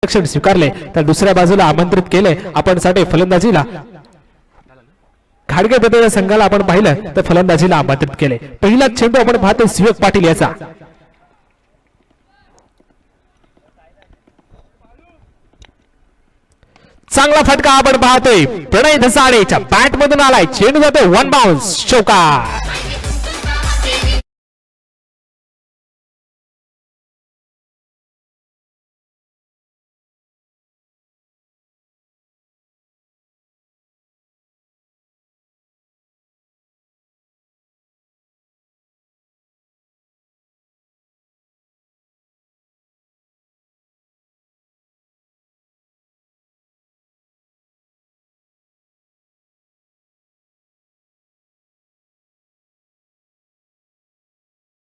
आरक्षण स्वीकारले तर दुसऱ्या बाजूला आमंत्रित केले आपण साठी फलंदाजीला खाडगे बदल संघाला आपण पाहिलं तर फलंदाजीला आमंत्रित केले. पहिला चेंडू आपण पाहतो सुयोग पाटील याचा. चांगला फटका आपण पाहतोय प्रणय धसाडेच्या बॅट मधून आलाय. चेंडू जातो वन बाउन्स चौकार.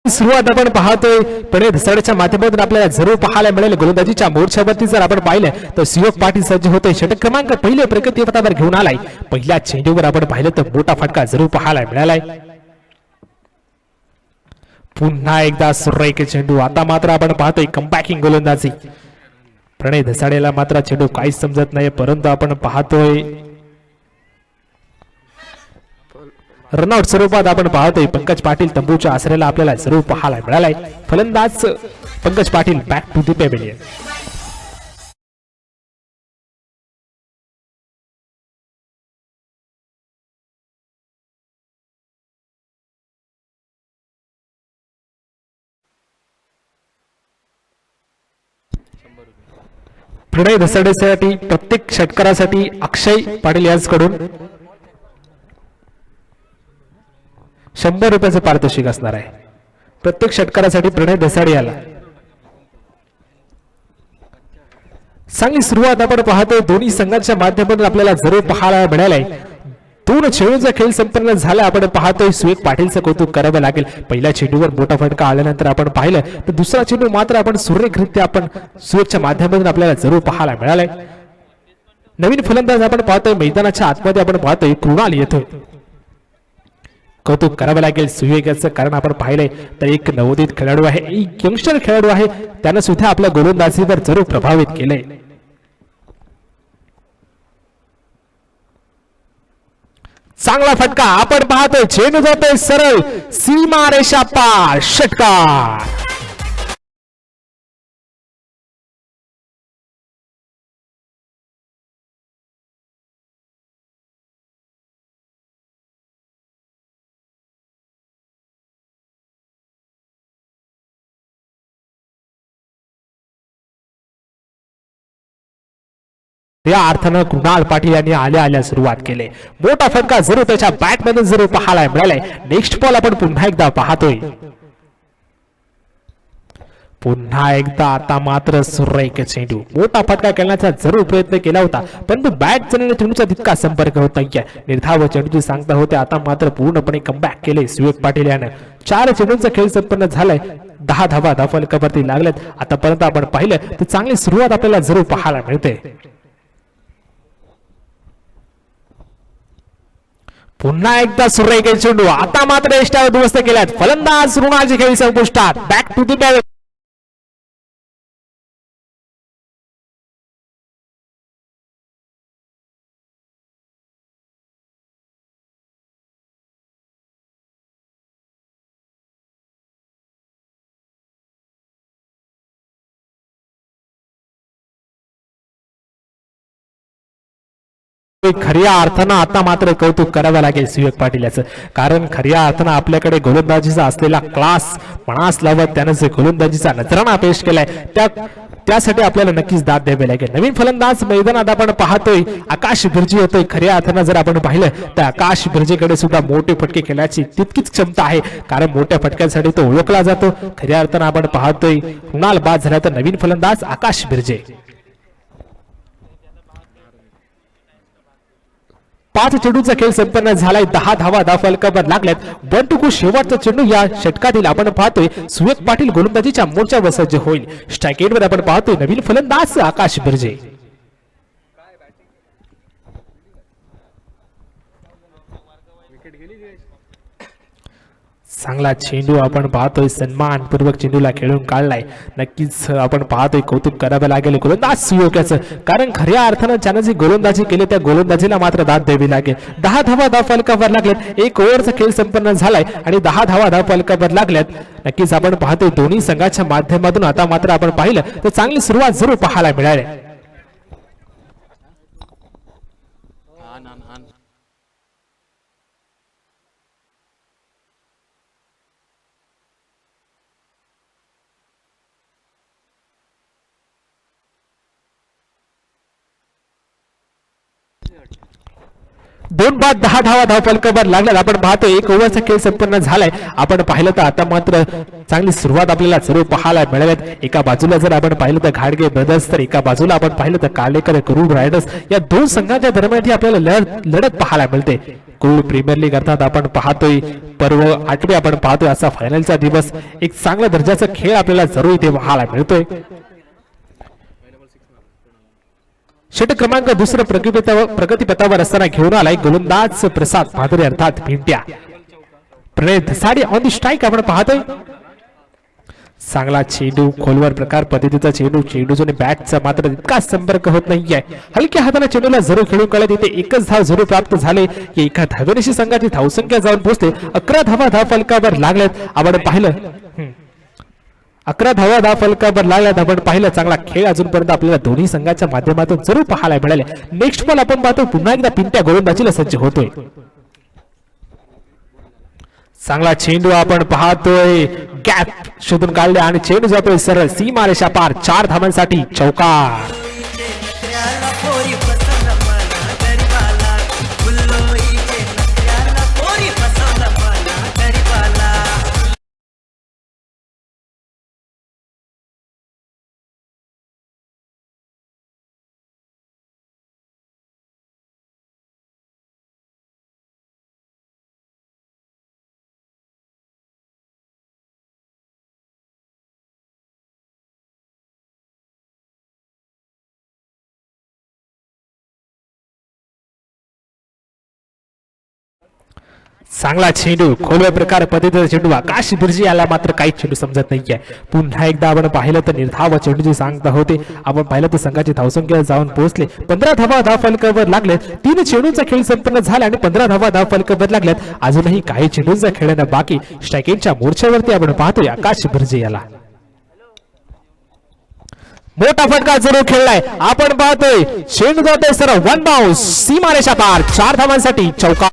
सुरुवात आपण पाहतोय प्रणय धसाडेच्या माध्यमातून आपल्याला जरूर पाहायला मिळेल. गोलंदाजीच्या मोर्चावरती जर आपण पाहिलं तर सुयोग पाटील सज्ज होते. षटक क्रमांक पहिले प्रगती पथावर घेऊन आलाय. पहिल्या चेंडूवर आपण पाहिलं तर मोठा फटका जरूर पाहायला मिळालाय. पुन्हा एकदा सुरेख चेंडू. आता मात्र आपण पाहतोय कमबॅकिंग गोलंदाजी. प्रणय धसाडेला मात्र चेंडू काहीच समजत नाही, परंतु आपण पाहतोय रनआउट स्वरूपात आपण पाहतोय पंकज पाटील तंबूच्या आसऱ्याला आपल्याला जरूर पाहायला मिळालाय. फलंदाज Pankaj Patil back to the pavilion. Pranay धसाडेसाठी प्रत्येक षटकारासाठी अक्षय पाटील यांच्याकडून 100 रुपयाचं पारितोषिक असणार आहे. प्रत्येक षटकारासाठी प्रणय धसाडे याला. चांगली सुरुवात आपण पाहतोय. दोन्ही संघांच्या माध्यमातून आपल्याला जरूर पाहायला मिळालंय. 2 चेंडूचा खेळ संपन्न झाला. आपण पाहतोय सुयोग पाटीलचं कौतुक करावं लागेल. पहिल्या चेंडूवर मोठा फटका आल्यानंतर आपण पाहिलं तर दुसरा चेंडू मात्र आपण सुरेखरित्या आपण सुयोगच्या माध्यमातून आपल्याला जरूर पाहायला मिळालाय. नवीन फलंदाज आपण पाहतोय मैदानाच्या आतमध्ये आपण पाहतोय कृणाल येतोय. कौतुक करावं लागेल सुयोगाचं, कारण आपण पाहिलंय तर एक नवोदित खेळाडू आहे, एक यंगस्टर खेळाडू आहे. त्यानं सुद्धा आपल्या गोलंदाजीवर जरूर प्रभावित केलंय. चांगला फटका आपण पाहतोय. चेंडू जातोय सरळ सीमा रेषा पार. षटकार. या अर्थानं कृणाल पाटील यांनी आल्या सुरुवात केली. मोठा फटका जरूर त्याच्या बॅट मध्ये जरूर पाहायला मिळालाय. नेक्स्ट बॉल आपण पुन्हा एकदा पाहतोय. पुन्हा एकदा आता मात्र सुरेख चेंडू. मोठा फटका खेळण्याचा जरूर प्रयत्न केला होता, परंतु बॅट जमिनीला चेंडूचा तितका संपर्क होत नाहीये. निर्धाव चेंडूची सांगता होते. आता मात्र पूर्णपणे कमबॅक केले सुयोग पाटील यानं. 4 चेंडूंचा खेळ संपन्न झालाय. 10 धावा धाफलकावरती लागल्यात. आतापर्यंत आपण पाहिलं तर चांगली सुरुवात आपल्याला जरूर पाहायला मिळते. पुन्हा एकदा सुरेख चेंडू. आता मात्र एष्टावर दुरुस्त केल्यात. फलंदाज ऋणाची खेळी संपुष्टात. Back to the bat. खऱ्या अर्थानं आता मात्र कौतुक करावं लागेल सुयोग पाटील याचं, कारण खऱ्या अर्थानं आपल्याकडे गोलंदाजीचा असलेला क्लास पणास लावत त्यानं जे गोलंदाजीचा नजराणा पेश केलाय त्यासाठी आपल्याला नक्कीच दाद द्यावी लागेल. नवीन फलंदाज मैदानात आपण पाहतोय आकाश बिर्जे होतोय. खऱ्या अर्थानं जर आपण पाहिलं तर आकाश बिर्जेकडे सुद्धा मोठे फटके खेळण्याची तितकीच क्षमता आहे, कारण मोठ्या फटक्यांसाठी तो ओळखला जातो. खऱ्या अर्थानं आपण पाहतोय कृणाल बाद झाला तर नवीन फलंदाज आकाश बिर्जे. 5 चेंडूचा खेळ संपन्न झालाय. 10 धावा धाफलकावर लागल्यात. 1-2 शेवटचा चेंडू या षटकातील आपण पाहतोय सुयोग पाटील गोलंदाजीच्या मोर्चावर सज्ज होईल. स्ट्राइक एंडवर आपण पाहतोय नवीन फलंदाज आकाश बिर्जे. चांगला चेंडू आपण पाहतोय, सन्मानपूर्वक चेंडूला खेळून काढलाय. नक्कीच आपण पाहतोय कौतुक करावं लागेल गोलंदाज सुयोग्याचं, कारण खऱ्या अर्थानं ज्यानं जी गोलंदाजी केली त्या गोलंदाजीला मात्र दाद द्यावी लागेल. 10 धावा धावफलकावर लागल्यात, 1 ओव्हरचा खेळ संपन्न झालाय आणि 10 धावा धावफलकावर लागल्यात. नक्कीच आपण पाहतोय दोन्ही संघाच्या माध्यमातून आता मात्र आपण पाहिलं तर चांगली सुरुवात जरूर पाहायला मिळाली. दोन बाद 10 धावा धावफलकावर लागल्यात. आपण पाहतोय 1 ओव्हरचा खेळ संपन्न झालाय. आपण पाहिलं तर आता मात्र चांगली सुरुवात आपल्याला जरूर पाहायला मिळाल्यात. एका बाजूला जर आपण पाहिलं तर घाडगे ब्रदर्स, तर एका बाजूला आपण पाहिलं तर कालेकर करूड रायडर्स, या दोन संघांच्या दरम्यान आपल्याला लढत पाहायला मिळते. करूड प्रीमियर लीग अर्थात आपण पाहतोय पर्व 8वे आपण पाहतोय असा फायनलचा दिवस, एक चांगल्या दर्जाचा खेळ आपल्याला जरूर इथे पाहायला मिळतोय. षटक क्रमांक दुसरं प्रगतीपथावर असताना घेऊन आलाय गोलंदाज प्रसाद म्हात्रे अर्थात पिंट्या. प्रणय धसाडी ऑन दी स्ट्राईक आपण पाहतोय. चांगला चेंडू, खोलवर प्रकार पद्धतीचा चेंडू, चेंडूचा बॅटचा मात्र इतका संपर्क होत नाहीये. हलक्या हाताने चेंडूला जरूर खेळून काढला. तिथे एकच धाव जरूर प्राप्त झाले की एका धावेनिशी संघाची धावसंख्या जाऊन पोहोचते. 11 धावा धावफलकावर लागल्यात. आपण पाहिलं 11 धावा धावफलकावर लागल्यात. आपण पाहिलं चांगला खेळ अजूनपर्यंत आपल्याला दोन्ही संघाच्या माध्यमातून जरूर पाहायला मिळाले. नेक्स्ट बॉल आपण पाहतो पुन्हा एकदा पिंट्या गोलंदाजीला सज्ज होतोय. चांगला चेंडू आपण पाहतोय, गॅप शोधून काढले आणि चेंडू जातोय सरळ सीमारेषा पार. 4 धावांसाठी चौकार. चांगला चेंडू, खोलवर प्रकार पद्धतीचा चेंडू, आकाश बिर्जी याला मात्र काही चेंडू समजत नाहीये. पुन्हा एकदा आपण पाहिलं तर निर्धाव चेंडूची सांगता होते. आपण पाहिलं तर संघाची धावसंख्या जाऊन पोहोचले. 15 धावा धावफलकावर लागलेत. 3 चेंडूचा खेळ संपन्न झाला आणि 15 धावा धावफलकावर लागल्यात. अजूनही काही चेंडूंचा खेळणं बाकी. स्ट्रायकिंगच्या मोर्चावरती आपण पाहतोय आकाश बिर्जी याला. मोठा फटका जरूर खेळलाय. आपण पाहतोय चेंडू जातोय सरळ वन बाउन्स सीमारेषा पार. 4 धावांसाठी चौकार.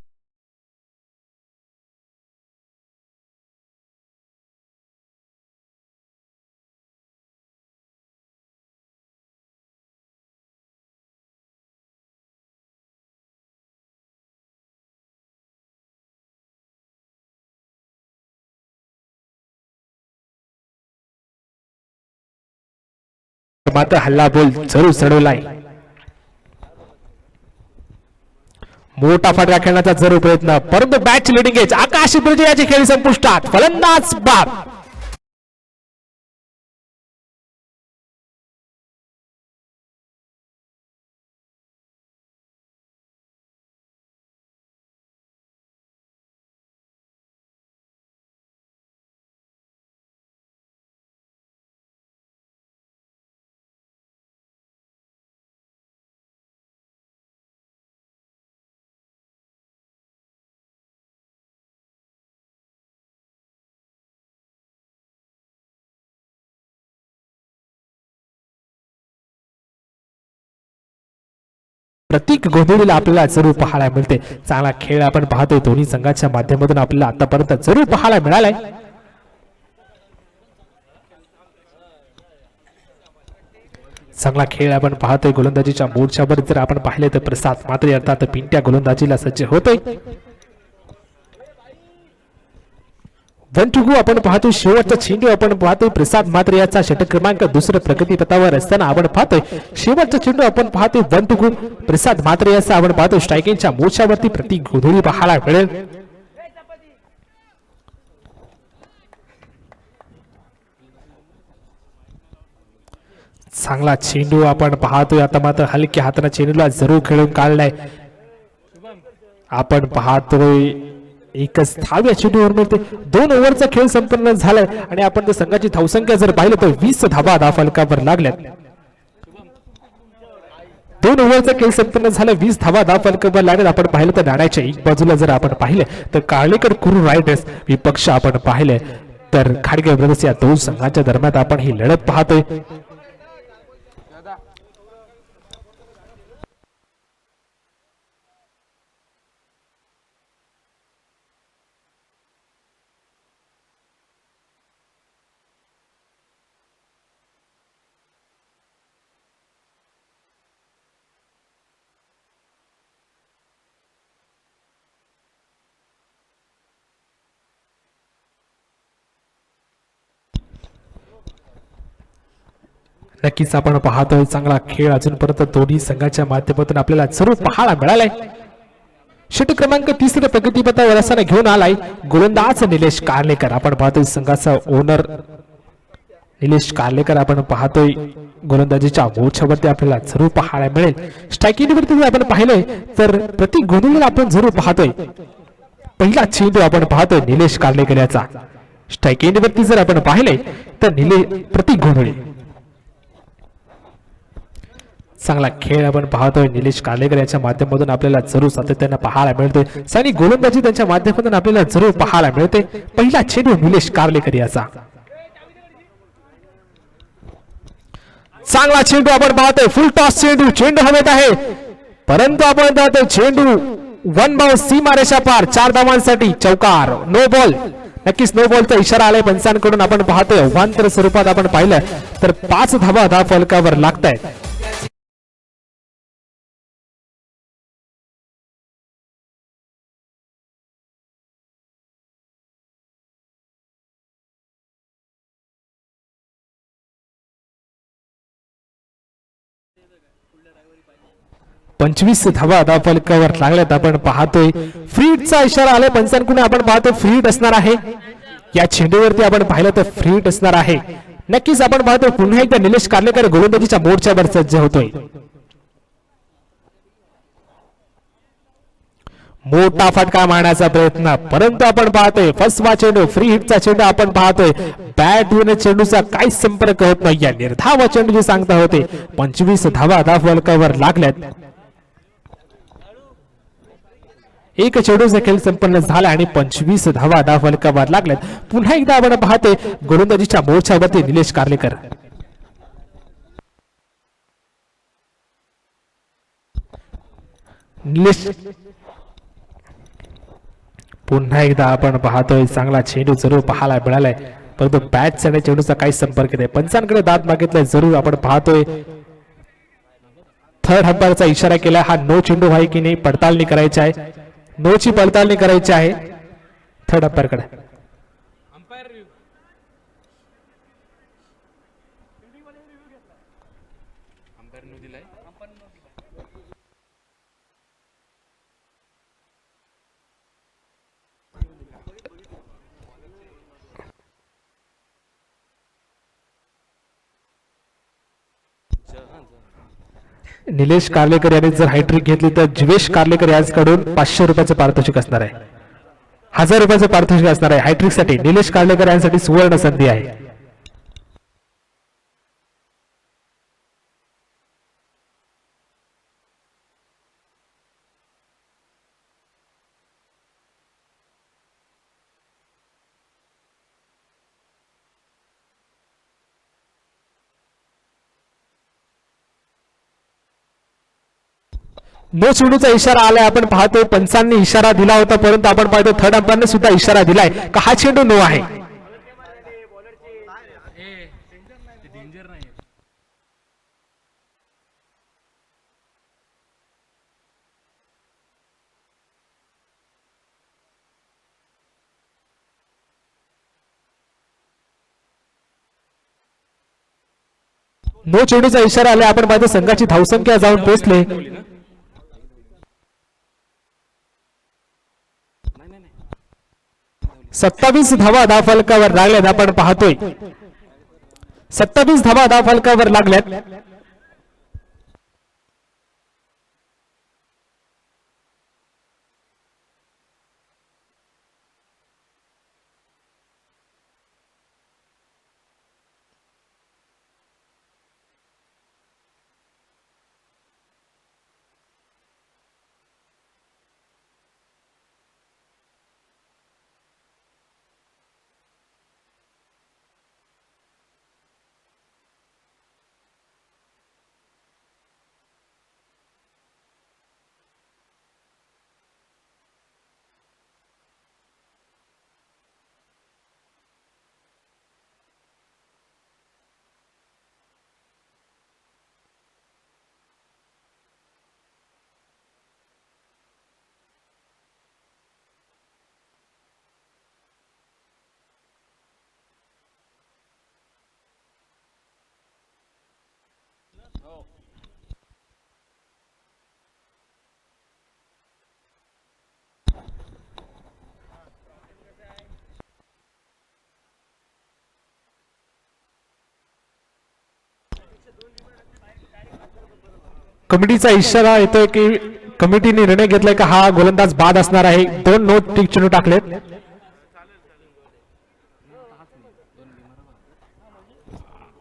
मात्र हल्ला बोल जरूर चढवलाय. मोठा फटका खेळण्याचा जरूर प्रयत्न, परंतु बॅच लिडिंग एज आकाश बिर्जे याची खेळी संपुष्टात. फलंदाज बाद. प्रतीक गोंधळीला आपल्याला जरूर पाहायला मिळते. चांगला खेळ आपण पाहतोय दोन्ही संघाच्या माध्यमातून आपल्याला आतापर्यंत जरूर पाहायला मिळालाय. चांगला खेळ आपण पाहतोय गोलंदाजीच्या मोर्चावर जर आपण पाहिले तर प्रसाद म्हात्रे अर्थात पिंट्या गोलंदाजीला सज्ज होतोय. 1 to go आपण पाहतोय. शेवटचा चेंडू आपण पाहतोय प्रसाद म्हात्रे याचा. षटक क्रमांक दुसरं प्रगतीपथावर असताना आपण पाहतोय शेवटचा चेंडू आपण पाहतोय 1 to go प्रसाद म्हात्रे याचा. आपण पाहतोय स्ट्रायकिंगच्या मोर्चावरती प्रतीक गोंधळी पाहायला मिळेल. चांगला चेंडू आपण पाहतोय. आता मात्र हलक्या हाताने चेंडूला जरूर खेळून काढलाय. आपण पाहतोय एकच धाव या चेंडूवर मिळते. 2 ओव्हरचा खेळ संपन्न झालाय आणि आपण संघाची धावसंख्या जर पाहिलं तर 20 धावा धावफलकावर लागल्यात. 2 ओव्हरचा खेळ संपन्न झाला, 20 धावा धावफलकावर लागल्यात. आपण पाहिलं तर नाण्याच्या एक बाजूला जर आपण पाहिलं तर काळेकर कुरू रायडर्स विपक्ष आपण पाहिले तर खाडगे ब्रदर्स या दोन संघांच्या दरम्यान आपण ही लढत पाहतोय. नक्कीच आपण पाहतोय चांगला खेळ अजूनपर्यंत दोन्ही संघाच्या माध्यमातून आपल्याला जरूर पाहायला मिळालाय. षटक क्रमांक 3 प्रगतीपथावर असताना घेऊन आलाय गोलंदाज निलेश कार्लेकर. आपण पाहतोय संघाचा ओनर निलेश कार्लेकर. आपण पाहतोय गोलंदाजीच्या मोर्चावरती आपल्याला जरूर पाहायला मिळेल. स्ट्रायकिंगवरती आपण पाहिलंय तर प्रतीक गोंधळीला आपण जरूर पाहतोय. पहिला चेंडू आपण पाहतोय निलेश कार्लेकर याचा. स्ट्रायकिंगवरती जर आपण पाहिले तर प्रतीक गोंधळी. चांगला खेळ आपण पाहतोय निलेश कार्लेकर याच्या माध्यमातून आपल्याला जरूर सातत्याने पाहायला मिळतोय. आणि गोलंदाजी त्यांच्या माध्यमातून आपल्याला जरूर पाहायला मिळते. पहिला चेंडू निलेश कार्लेकर याचा. चांगला चेंडू आपण पाहतोय, फुल टॉस चेंडू. चेंडू हवेत आहे परंतु आपण पाहतोय चेंडू 1 बाउंस सीमारेषा पार. 4 धावांसाठी चौकार, नो बॉल. नक्कीच नो बॉलचा इशारा आलाय पंचांकडून. आपण पाहतोय अवांतर स्वरूपात आपण पाहिलं तर 5 धावा धावफलकावर लागतायत. पंचवीस धावा धावफलकावर लागल्यात. आपण पाहतोय फ्रीडचा इशारा आलाय पंचांकडून. आपण पाहतोय फ्रीड असणार आहे या चेंडूवरती. आपण पाहिलं तर फ्रीड असणार आहे. नक्कीच आपण पाहतोय पुन्हा एकदा निलेश कार्लेकर गोलंदाजीच्या मोर्चावर सज्ज होतोय. मोठा फटका मारण्याचा प्रयत्न परंतु आपण पाहतोय फसवा चेंडू, फ्री हिटचा चेंडू. आपण पाहतोय बॅट वन चेंडूचा काही संपर्क होत नाही. या निर्धाव चेंडूची सांगता होते. 25 धावा धावफलकावर लागल्यात. एक चेंडूचा खेळ संपन्न झाला आणि 25 धावा धावफलकावर लागल्यात. पुन्हा एकदा आपण पाहतोय गोलंदाजीच्या मोर्चावरती निलेश कार्लेकर. निलेश पुन्हा एकदा आपण पाहतोय चांगला चेंडू जरूर पाहायला मिळालाय परंतु बॅट आणि चेंडूचा काही संपर्क नाही. पंचांकडे दाद मागितलाय जरूर. आपण पाहतोय थर्ड अंपायरचा इशारा केला. हा नो चेंडू आहे की नाही पडताळणी करायची आहे. नो ची पडताळणी करायची आहे थर्ड अंपायरकडे. निलेश कार्लेकर यांनी जर हायट्रिक घेतली तर जीवेश कार्लेकर यांच्याकडून 500 रुपयाचं पारितोषिक असणार आहे. 1000 रुपयाचं पारितोषिक असणार आहे हायट्रिक साठी. निलेश कार्लेकर यांसाठी सुवर्ण संधी आहे. नो चेंडूचा इशारा आलाय. आपण पाहतोय पंचांनी इशारा दिला होता परंतु आपण पाहतो थर्ड अंपायरने सुद्धा इशारा दिलाय का हा चेंडू नो आहे. नो चेंडूचा इशारा आलाय. आपण पाहतो संघाची धावसंख्या जाऊन पोहोचले 27 धावा धावफलकावर लागल्यात. आपण पाहतोय 27 धावा धावफलकावर लागल्यात. कमिटीचा इशारा येतोय की कमिटीने निर्णय घेतलाय का हा गोलंदाज बाद असणार आहे. 2 नो टिक चेंडू टाकलेत.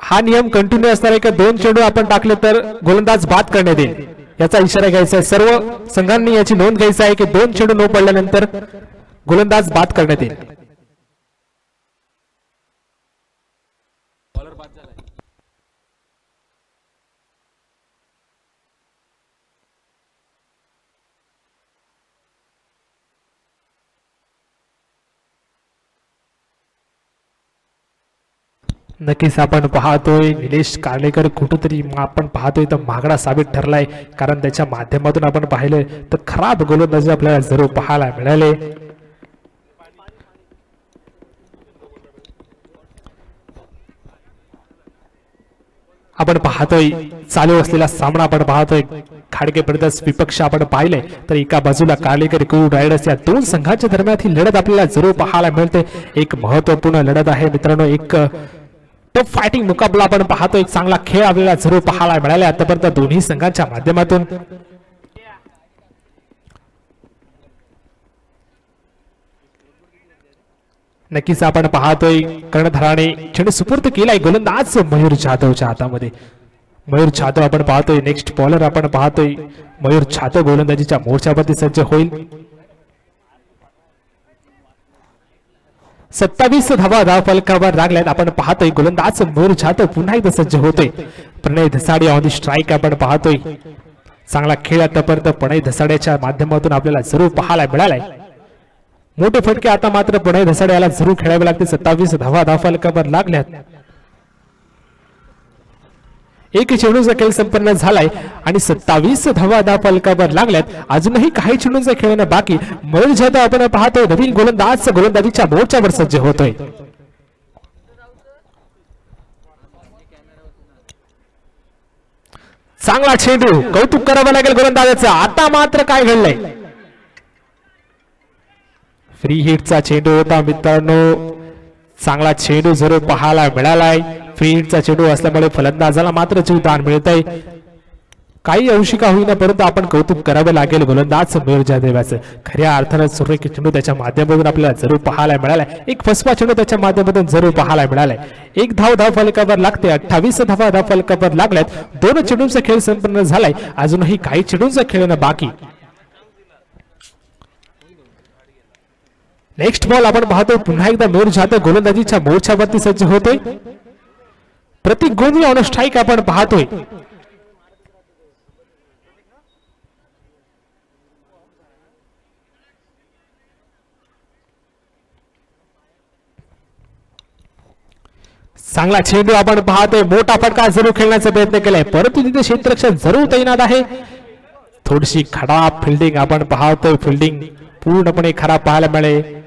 हा नियम कंटिन्यू असणार आहे का 2 चेंडू आपण टाकले तर गोलंदाज बाद करण्यात येईल याचा इशारा घ्यायचा आहे. सर्व संघांनी याची नोंद घ्यायची आहे की 2 चेंडू नो पडल्यानंतर गोलंदाज बाद करण्यात येईल. नक्कीच आपण पाहतोय निलेश कार्लेकर कुठेतरी आपण पाहतोय तर महागडा साबित ठरलाय, कारण त्याच्या माध्यमातून आपण पाहिलं तर खराब गोलंदाजी आपल्याला जरूर पाहायला मिळाले. आपण पाहतोय चालू असलेला सामना आपण पाहतोय खाडगे ब्रदर्स विपक्ष आपण पाहिले तर एका बाजूला कार्लेकर कुरू रायडर्स या 2 संघांच्या दरम्यान ही लढत आपल्याला जरूर पाहायला मिळते. एक महत्वपूर्ण लढत आहे मित्रांनो. एक टफ फायटिंग मुकाबला आपण पाहतो. एक चांगला खेळ आपल्याला जरूर पाहायला मिळाला आतापर्यंत दोन्ही संघांच्या माध्यमातून. नक्कीच आपण पाहतोय कर्णधाराने चेंडू सुपूर्द केलाय गोलंदाज मयूर जाधवच्या हातामध्ये. मयूर जाधव आपण पाहतोय नेक्स्ट बॉलर आपण पाहतोय मयूर जाधव गोलंदाजीच्या मोर्चावरती सज्ज होईल. 27 धावा फलकावर लागल्यात. आपण पाहतोय गोलंदाज मयूर जाधव पुन्हा एकदा सज्ज होतोय. प्रणय धसाडे ऑन दी स्ट्राईक आपण पाहतोय. चांगला खेळ आतापर्यंत प्रणय धसाड्याच्या माध्यमातून आपल्याला जरूर पाहायला मिळालाय. मोठे फटके आता मात्र प्रणय धसाडे याला जरूर खेळावे लागते. 27 धावा फलकावर लागल्यात. एक चेंडूचा खेळ संपन्न झालाय आणि 27 धावा फलकावर लागल्यात. अजूनही काही चेंडूंचा खेळणं बाकी. मयूर जाधव आपण पाहतोय नवीन गोलंदाज गोलंदाजीच्या मोर्चावर सज्ज होतोय. चांगला चेंडू, कौतुक करावं लागेल गोलंदाजाचं. आता मात्र काय घडलंय, फ्री हिटचा चेंडू होता मित्रांनो. चांगला चेंडू जरूर पाहायला मिळालाय. फ्री हिटचा चेंडू असल्यामुळे फलंदाजाला मात्र जीवदान मिळतंय. काही अंशी का होईना परंतु आपण कौतुक करावे लागेल गोलंदाज मयूर जाधवाचं. खऱ्या अर्थानं सुरेख चेंडू त्याच्या माध्यमातून आपल्याला जरूर पाहायला मिळालाय. एक फसवा चेंडू त्याच्या माध्यमातून जरूर पाहायला मिळालाय. एक धाव फलकावर लागते. 28 धावा फलकावर लागल्यात. 2 चेंडूंचा खेळ संपन्न झालाय. अजूनही काही चेंडूंचा खेळणं बाकी. नेक्स्ट बॉल आपण पाहतो पुन्हा एकदा मयूर जाधव गोलंदाजीच्या मोर्चावरती सज्ज होतोय. प्रतीक गोंधळी ऑन स्ट्राईक आपण पाहतोय. चांगला चेंडू आपण पाहतोय. मोठा फटका जरूर खेळण्याचा प्रयत्न केलाय परंतु तिथे क्षेत्ररक्षण जरूर तैनात आहे. थोडीशी खराब फिल्डिंग आपण पाहतोय. फिल्डिंग पूर्णपणे खराब पाहायला मिळेल.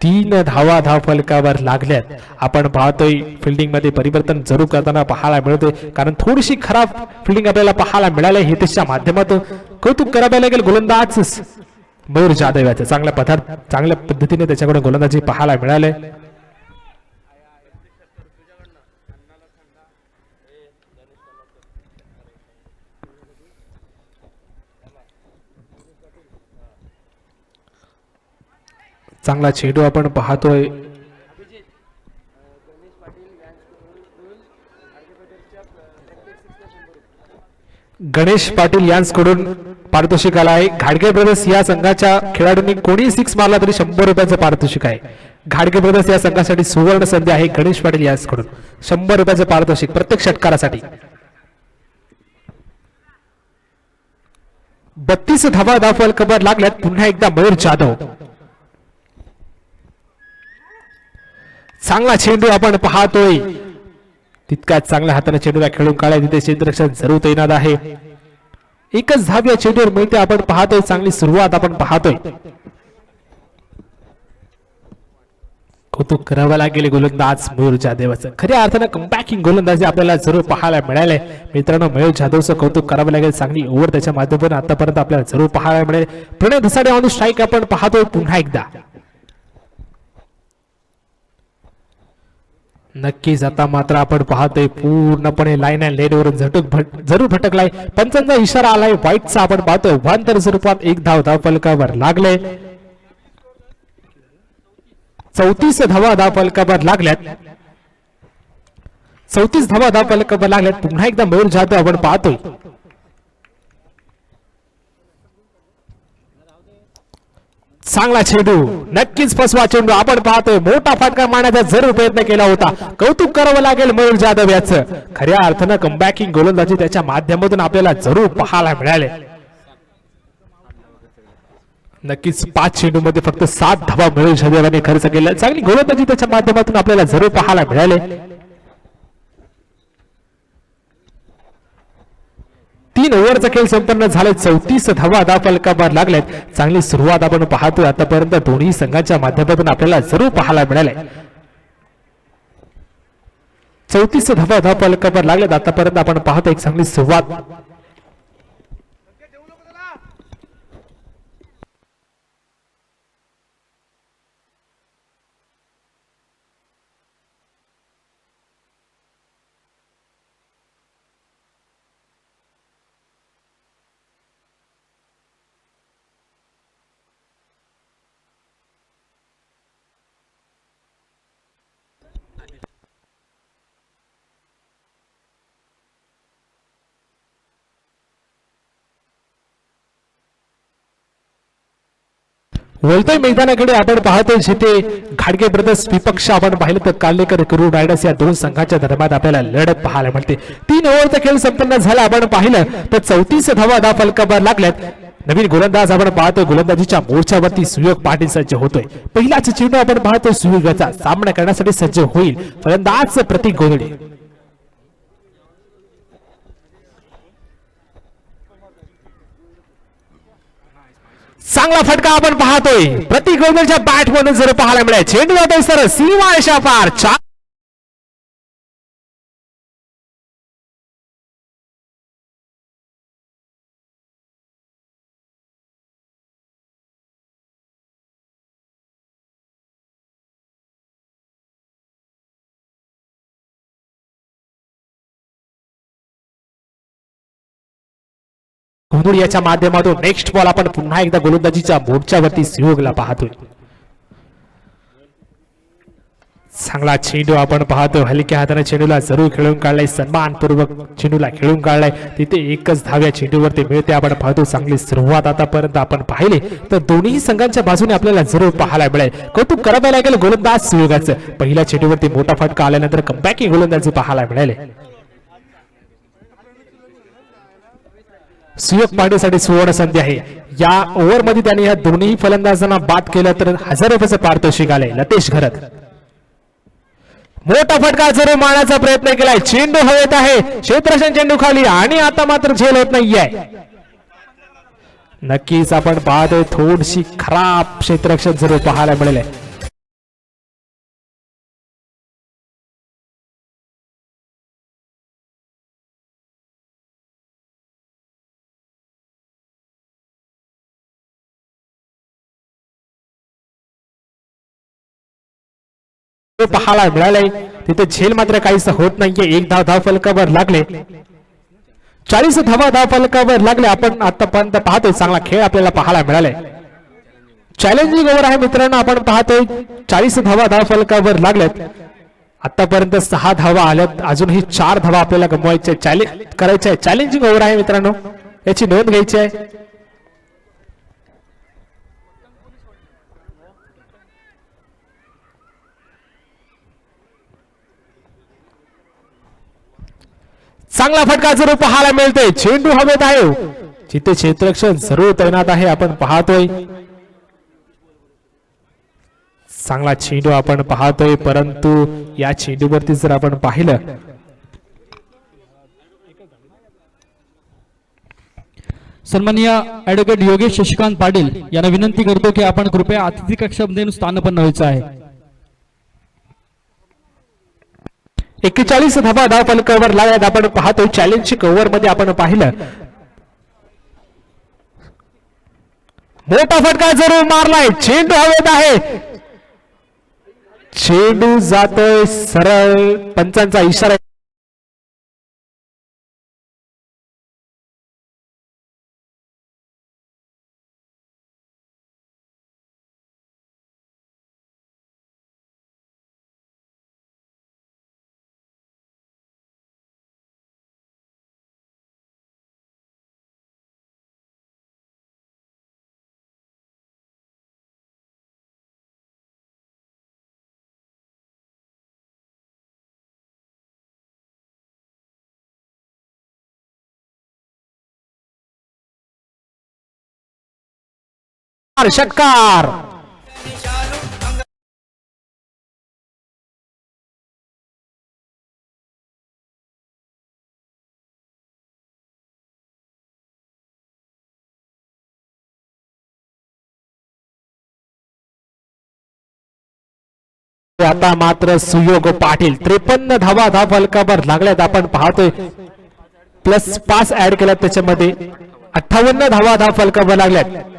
3 धावा फलकावर लागल्यात. आपण पाहतोय फिल्डिंग मध्ये परिवर्तन जरूर करताना पाहायला मिळते, कारण थोडीशी खराब फिल्डिंग आपल्याला पाहायला मिळाली. हितेशच्या माध्यमातून कौतुक करावे लागेल गोलंदाज मयूर जाधव याचं. चांगल्या पद्धतीने त्याच्याकडे गोलंदाजी पाहायला मिळाले. चांगला चेंडू आपण पाहतोय. गणेश पाटील यांच्याकडून पारितोषिक आला आहे. घाडगे ब्रदर्स या संघाच्या खेळाडूंनी कोणी 6 मारला तरी 100 रुपयाचं पारितोषिक आहे. घाडगे ब्रदर्स या संघासाठी सुवर्ण संधी आहे. गणेश पाटील यांच्याकडून 100 रुपयाचं पारितोषिक प्रत्येक षटकारासाठी. 32 धावा फलकावर लागल्यात. पुन्हा एकदा मयूर जाधव. चांगला चेंडू आपण पाहतोय. तितक्याच चांगल्या हाताने चेंडूला खेळून काढाय. तिथे क्षेत्ररक्षण जरूर तैनात आहे. एकच धाव या चेंडूवर मिळते आपण पाहतोय. चांगली सुरुवात आपण पाहतोय. कौतुक करावं लागेल गोलंदाज मयूर जाधवाचं. खऱ्या अर्थानं कमबॅकिंग गोलंदाजी आपल्याला जरूर पाहायला मिळाले. मित्रांनो मयूर जाधवचं कौतुक करावं लागेल. चांगली ओव्हर त्याच्या माध्यमातून आतापर्यंत आपल्याला जरूर पाहायला मिळेल. प्रणय धसाडे ऑन स्ट्राईक आपण पाहतोय पुन्हा एकदा. नक्कीच आता मात्र आपण पाहतोय पूर्णपणे लाईन अँड लेनवरून जरूर भटकलाय. पंचांचा इशारा आलाय व्हाईटचा. आपण पाहतोय 1 स्वरूपात एक धाव फलकावर लागले. 34 धावा फलकावर लागल्यात. 34 धावा फलकावर लागल्यात. पुन्हा एकदा मयूर जाधव आपण पाहतोय. चांगला चेंडू, नक्कीच फसवा चेंडू. आपण पाहतोय मोठा फटका मारण्याचा जरूर प्रयत्न केला होता. कौतुक करावं लागेल मयूर जाधव याचं. खऱ्या अर्थानं कमबॅकिंग गोलंदाजी त्याच्या माध्यमातून आपल्याला जरूर पाहायला मिळाले. नक्कीच 5 चेंडू मध्ये फक्त 7 धावा मयूर जाधवांनी खर्च केला. चांगली गोलंदाजी त्याच्या माध्यमातून आपल्याला जरूर पाहायला मिळाले. 3 ओव्हरचा खेळ संपन्न झाले. 34 धावा फलकावर लागल्यात. चांगली सुरुवात आपण पाहतोय आतापर्यंत दोन्ही संघाच्या माध्यमातून आपल्याला जरूर पाहायला मिळाले. 34 धावा फलकावर लागल्यात. आतापर्यंत आपण पाहतो एक चांगली सुरुवात. वळतोय मैदानाकडे आपण पाहतोय जिथे घाडगे ब्रदर्स विपक्ष आपण पाहिलं तर कालेकर करू रायडर्स या दोन संघाच्या दरम्यान आपल्याला लढत पाहायला मिळते. 3 ओव्हरचा खेळ संपन्न झाला. आपण पाहिलं तर 34 धावा फलकावर लागल्यात. नवीन गोलंदाज आपण पाहतोय गोलंदाजीच्या मोर्चावरती सुयोग पाटील सज्ज होतोय. पहिलाच चेंडू आपण पाहतोय सुयोगाचा सामना करण्यासाठी सज्ज होईल फलंदाज प्रतीक गोंधळे. चांगला फटका आपण पाहतोय प्रतीक गोंधळच्या बॅट मधून जर पाहायला मिळाले. चेंडू जातोय सर सीमारेषा पार. गोंधळ याच्या माध्यमातून नेक्स्ट बॉल आपण पुन्हा एकदा गोलंदाजीच्या मोर्चावरती सुयोगला पाहतोय. चांगला चेंडू आपण पाहतोय. हलक्या हाताने चेंडूला जरूर खेळून काढलाय. सन्मानपूर्वक चेंडूला खेळून काढलाय. तिथे एकच धाव या चेंडूवरती मिळते. आपण पाहतो चांगली सुरुवात आतापर्यंत आपण पाहिले तर दोन्ही संघांच्या बाजूने आपल्याला जरूर पाहायला मिळेल. कौतुक करावं लागेल गोलंदाज सुयोगाचं. पहिल्या चेंडूवरती मोठा फटका आल्यानंतर कमबॅकिंग गोलंदाजी पाहायला मिळाले. सुयोग पाटीलसाठी सुवर्ण संधी आहे. या ओव्हर मध्ये त्यांनी या दोन्ही फलंदाजांना बाद केलं तर 1000 रुपयाचं पारितोषिक आलंय. लतेश घरत मोठा फटका जरूर मारण्याचा प्रयत्न केलाय. चेंडू हवेत आहे. क्षेत्ररक्षण चेंडू खाली आणि आता मात्र झेल होत नाहीये. नक्कीच आपण पाहतोय थोडीशी खराब क्षेत्ररक्षण जरूर पाहायला मिळेल. पाहायला मिळालंय तिथे झेल मात्र काहीच होत नाहीये. एक धाव फलकावर लागले. 40 धावा फलकावर लागले. आपण आतापर्यंत पाहतोय चांगला खेळ आपल्याला पाहायला मिळालाय. चॅलेंजिंग ओव्हर आहे मित्रांनो. आपण पाहतोय 40 धावा फलकावर लागल्यात. आतापर्यंत 6 धावा आल्यात. अजूनही 4 धावा आपल्याला गमवायच्या चॅलेंज करायचे आहे. चॅलेंजिंग ओव्हर आहे मित्रांनो, याची नोंद घ्यायची आहे. चांगला फटका जरूर पाहायला मिळतोय. चेंडू हवेत आहे. जिथे क्षेत्ररक्षण जरूर तैनात आहे. आपण पाहतोय चांगला चेंडू आपण पाहतोय. परंतु या चेंडूवरती जर आपण पाहिलं सन्माननीय ऍडव्होकेट योगेश शशिकांत पाटील यांना विनंती करतो की आपण कृपया अतिथी कक्षामध्ये स्थानपन्न व्हायचं आहे. 41 धावा फलकावर लागल्यात. आपण पाहतो चॅलेंजिंग ओव्हर मध्ये आपण पाहिलं मोठा फटका जरूर मारलाय. चेंडू हवेत आहे. चेंडू जातोय सरळ, पंचांचा इशारा. षटकार. आता मात्र सुयोग पाटील 53 धावा धाव फलकावर लागल्यात. आपण पाहतोय प्लस 5 ऍड केल्यात त्याच्यामध्ये 58 धावा धाव फलकावर लागल्यात.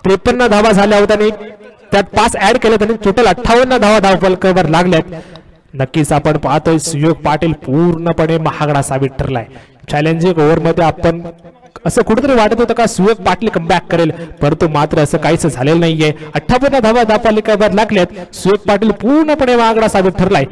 53 धावा झाल्या होत्या आणि त्यात 5 ऍड केल्यात आणि टोटल 58 धावा धाव फलकावर लागल्यात. नक्कीच आपण पाहतोय सुयोग पाटील पूर्णपणे महागडा साबित ठरलाय. चॅलेंजिंग ओव्हर मध्ये आपण असं कुठेतरी वाटत होतं का सुयोग पाटील कमबॅक करेल, परंतु मात्र असं काहीच झालेलं नाहीये. 58 धावा धाव फलकावर लागल्यात. सुयोग पाटील पूर्णपणे महागडा साबित ठरलाय.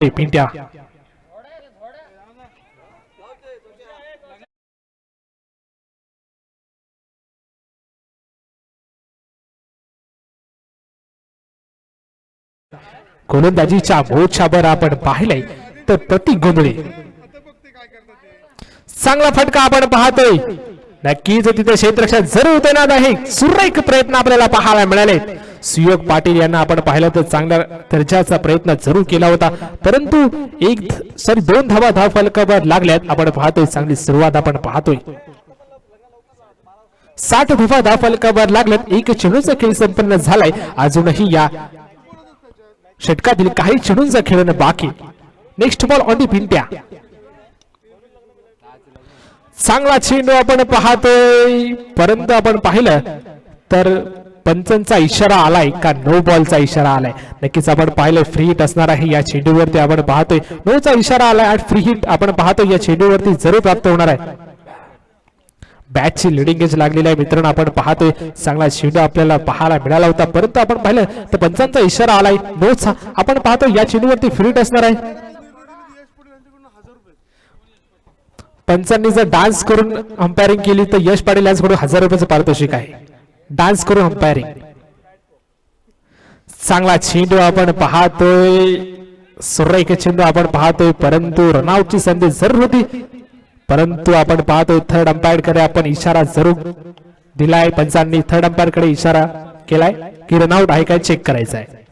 पिंट्या गोलंदाजीच्या मोर्चावर आपण पाहिलंय तर प्रतीक गोंधळे चांगला फटका आपण पाहतोय. नक्कीच तिथे क्षेत्ररक्षण जरूर तैनात आहे. सुरेख प्रयत्न आपल्याला पाहायला मिळाले. सुयोग पाटील यांना आपण पाहिलं तर चांगल्या दर्जाचा प्रयत्न जरूर केला होता, परंतु दोन धावा धाव फलकावर लागल्यात. आपण पाहतोय चांगली सुरुवात आपण पाहतोय. 60 धावा धाव फलकावर लागल्यात. एक चेंडूचा खेळ संपन्न झालाय. अजूनही या षटकातील काही चेंडूंचा खेळणं बाकी. Next ball on the Pintya. चांगला चेंडू आपण पाहतोय, परंतु आपण पाहिलं तर पंचांचा इशारा आलाय का नो बॉलचा इशारा आलाय. नक्कीच आपण पाहिलं फ्री हिट असणार आहे या चेंडूवरती. आपण पाहतोय नोचा इशारा आलाय आणि फ्री हिट आपण पाहतोय या चेंडूवरती जरूर प्राप्त होणार आहे. बॅटची लिडिंग एज लागलेली आहे मित्रांनो. आपण पाहतोय चांगला चेंडू आपल्याला पाहायला मिळाला होता, परंतु आपण पाहिलं तर पंचांचा इशारा आलाय नोचा. आपण पाहतोय या चेंडूवरती फ्री हिट असणार आहे. पंचांनी जर डान्स करून अंपायरिंग केली तर यश पाटील यांच्याकडून 1000 रुपयाचं पारितोषिक आहे. डान्स करून अंपायरिंग. चांगला चेंडू आपण पाहतोय, सुरेख चेंडू आपण पाहतोय, परंतु रनआउटची संधी जरूर होती. परंतु आपण पाहतोय थर्ड अंपायर कडे आपण इशारा जरूर दिलाय. पंचांनी थर्ड अंपायर कडे इशारा केलाय की रनआउट आहे काय चेक करायचं आहे.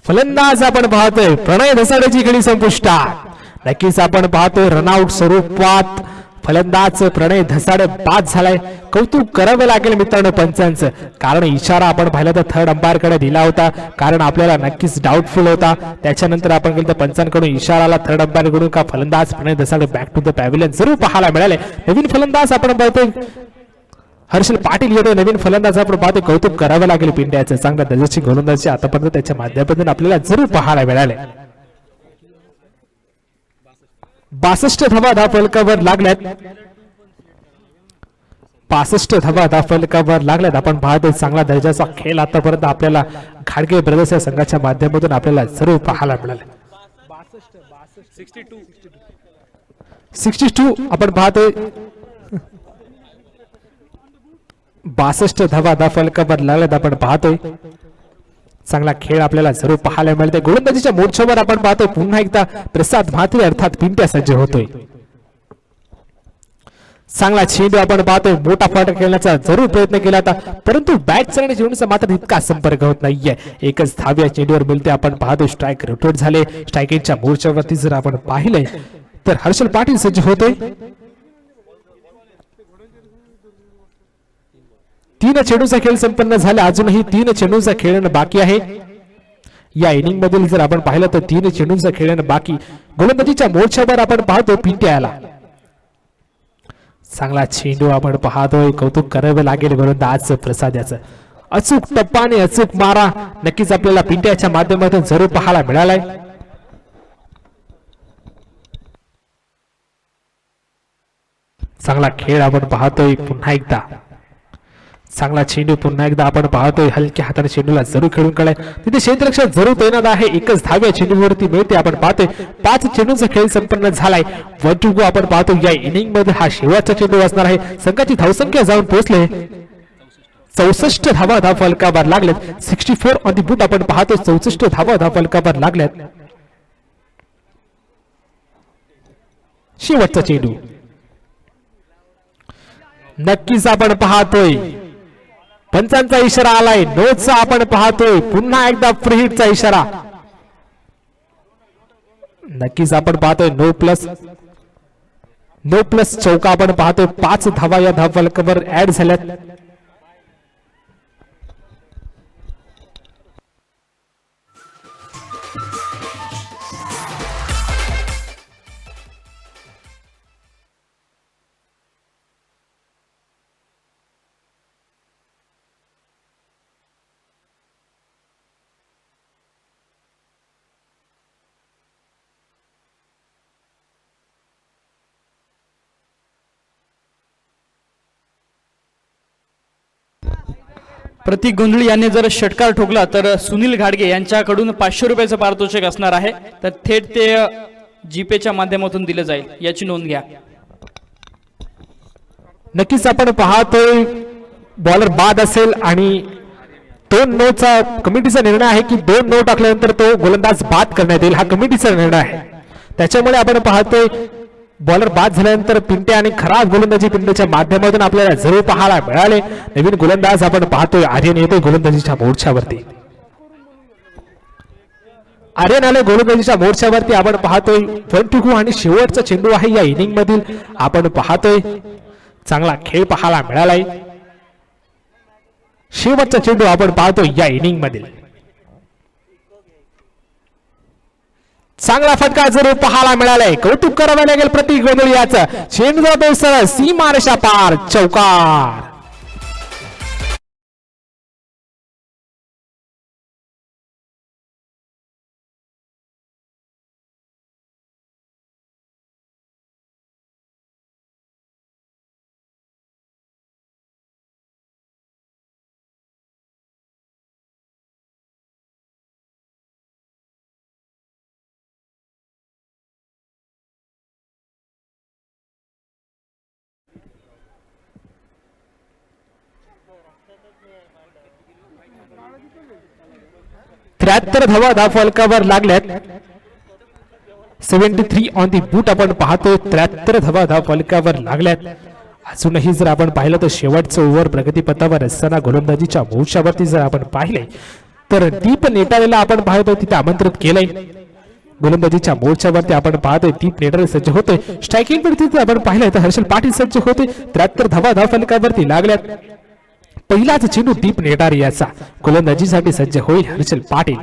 फलंदाज आपण पाहतोय प्रणय धसाड्याची खेळी संपुष्टात. नक्कीच आपण पाहतोय रनआउट स्वरूपात फलंदाज प्रणय धसाडे बाद झालाय. कौतुक करावे लागेल मित्रांनो पंचांचं, कारण इशारा आपण पाहिला तर थर्ड अंपायर कडे दिला होता, कारण आपल्याला नक्कीच डाऊटफुल होता. त्याच्यानंतर आपण गेलो तर पंचांकडून इशाराला थर्ड अंपायर कडून का फलंदाज प्रणय Dhasade back to the pavilion जरूर पाहायला मिळाले. नवीन फलंदाज आपण पाहतोय हर्षल पाटील येतो. नवीन फलंदाज आपण पाहतो. कौतुक करावं लागेल पिंड्याचं. चांगल्या दर्जाची गोलंदाजी आतापर्यंत त्याच्या माध्यमातून आपल्याला जरूर पाहायला मिळाले. 62 धावा धाव फलकावर लागल्यात. 65 धावा धाव फलकावर लागल्यात. आपण पाहतो चांगला दर्जाचा खेळ आतापर्यंत आपल्याला घाडगे ब्रदर्स या संघाच्या माध्यमातून आपल्याला जरूर पाहायला मिळाले. 62 आपण पाहतोय 62 धावा धाव फलकावर लागल्यात. आपण पाहतोय चांगला खेळ आपल्याला जरूर पाहायला मिळते. गोलंदाजीच्या मोर्चावर आपण पाहतोय पुन्हा एकदा प्रसाद म्हात्रे अर्थात पिंट्या सज्ज होतोय. चांगला चेंडू आपण पाहतोय. मोठा फटका खेळण्याचा जरूर प्रयत्न केला होता, परंतु बॅट आणि चेंडूचा मात्र इतका संपर्क होत नाहीये. एकच धाव या चेंडूवर मिळते. आपण पाहतोय स्ट्राईक रोटेट झाले. स्ट्राईकच्या मोर्चावरती जर आपण पाहिलंय तर हर्षल पाटील सज्ज होतोय. 3 चेंडूचा खेळ संपन्न झाला. अजूनही 3 चेंडूचा खेळणं बाकी आहे. या इनिंग मधील जर आपण पाहिलं तर 3 चेंडूचा खेळणं बाकी. गोलंदाजीच्या मोर्चावर आपण पाहतो पिंट्याला. चांगला चेंडू आपण पाहतोय. कौतुक करावे लागेल गोलंदाज प्रसाद याचं. अचूक टप्पाने अचूक मारा नक्कीच आपल्याला पिंट्याच्या माध्यमातून जरूर पाहायला मिळालाय. चांगला खेळ आपण पाहतोय. पुन्हा एकदा चांगला चेंडू पुन्हा एकदा आपण पाहतोय. हलक्या हाताने चेंडूला जरूर खेळून काढाय. तिथे क्षेत्ररक्षण जरूर तैनात आहे. एकच धाव या चेंडूवरती मिळते. आपण पाहतोय 5 चेंडूचा खेळ संपन्न झालाय. 1 टू गो. आपण पाहतो या इनिंग मध्ये हा शेवटचा चेंडू असणार आहे. संघाची धावसंख्या जाऊन पोहोचले 64 धावा धाव फलकावर लागल्यात. 64 ऑन दी बूट. आपण पाहतोय 64 धावा धाव फलकावर लागल्यात. शेवटचा चेंडू नक्कीच आपण पाहतोय पंचांचा इशारा आलाय. नोचा आपण पाहतोय. पुन्हा एकदा फ्री हिटचा इशारा. नक्कीच आपण पाहतोय नो प्लस. 9 प्लस चौका आपण पाहतोय 5 धावा या धावफलकावर ऍड झाल्यात. प्रतीक गोंधळी यांनी जर षटकार ठोकला तर सुनील घाडगे यांच्याकडून 500 रुपयाचं पारितोषिक असणार आहे. तर थेट ते जीपेच्या माध्यमातून दिलं जाईल, याची नोंद घ्या. नक्कीच आपण पाहतोय बॉलर बाद असेल आणि 2 नोचा कमिटीचा निर्णय आहे की 2 नो टाकल्यानंतर तो गोलंदाज बाद करण्यात येईल, हा कमिटीचा निर्णय आहे. त्याच्यामुळे आपण पाहतोय बॉलर बाद झाल्यानंतर पिंटे आणि खराब गोलंदाजी पिंटेच्या माध्यमातून आपल्याला जरूर पाहायला मिळाले. नवीन गोलंदाज आपण पाहतोय आर्यन येतोय गोलंदाजीच्या मोर्चावरती. आर्यन आले गोलंदाजीच्या मोर्चावरती. आपण पाहतोय 1-2 आणि शेवटचा चेंडू आहे या इनिंग मधील. आपण पाहतोय चांगला खेळ पाहायला मिळालाय. शेवटचा चेंडू आपण पाहतोय या इनिंग मधील. चांगला फटका जरूर पाहायला मिळालाय. कौतुक करावे लागेल प्रतीक गोंधळी याचं. चेंडू जातोय सरळ सीमारेषा पार, चौकार. त्र्याहत्तर धावा धावफलकावर लागल्यात. 73 ऑन दी बूट आपण पाहतोय. 73 धावा धावफलकावर लागल्यात. अजूनही जर आपण पाहिलं तर शेवटचं ओव्हर प्रगतीपथावर असताना गोलंदाजीच्या मोर्चावरती जर आपण पाहिले तर दीप नेटारेला आपण पाहतोय तिथे आमंत्रित केलंय. गोलंदाजीच्या मोर्चावरती आपण पाहतोय दीप नेटारे सज्ज होतोय. स्ट्रायकिंग वरती आपण पाहिलंय तर हर्षल पाटील सज्ज होते. 73 धावा धावफलकावरती लागल्यात. पहिलाच चेंडू दीप नेटारे याचा. गोलंदाजीसाठी सज्ज होईल हर्षल पाटील.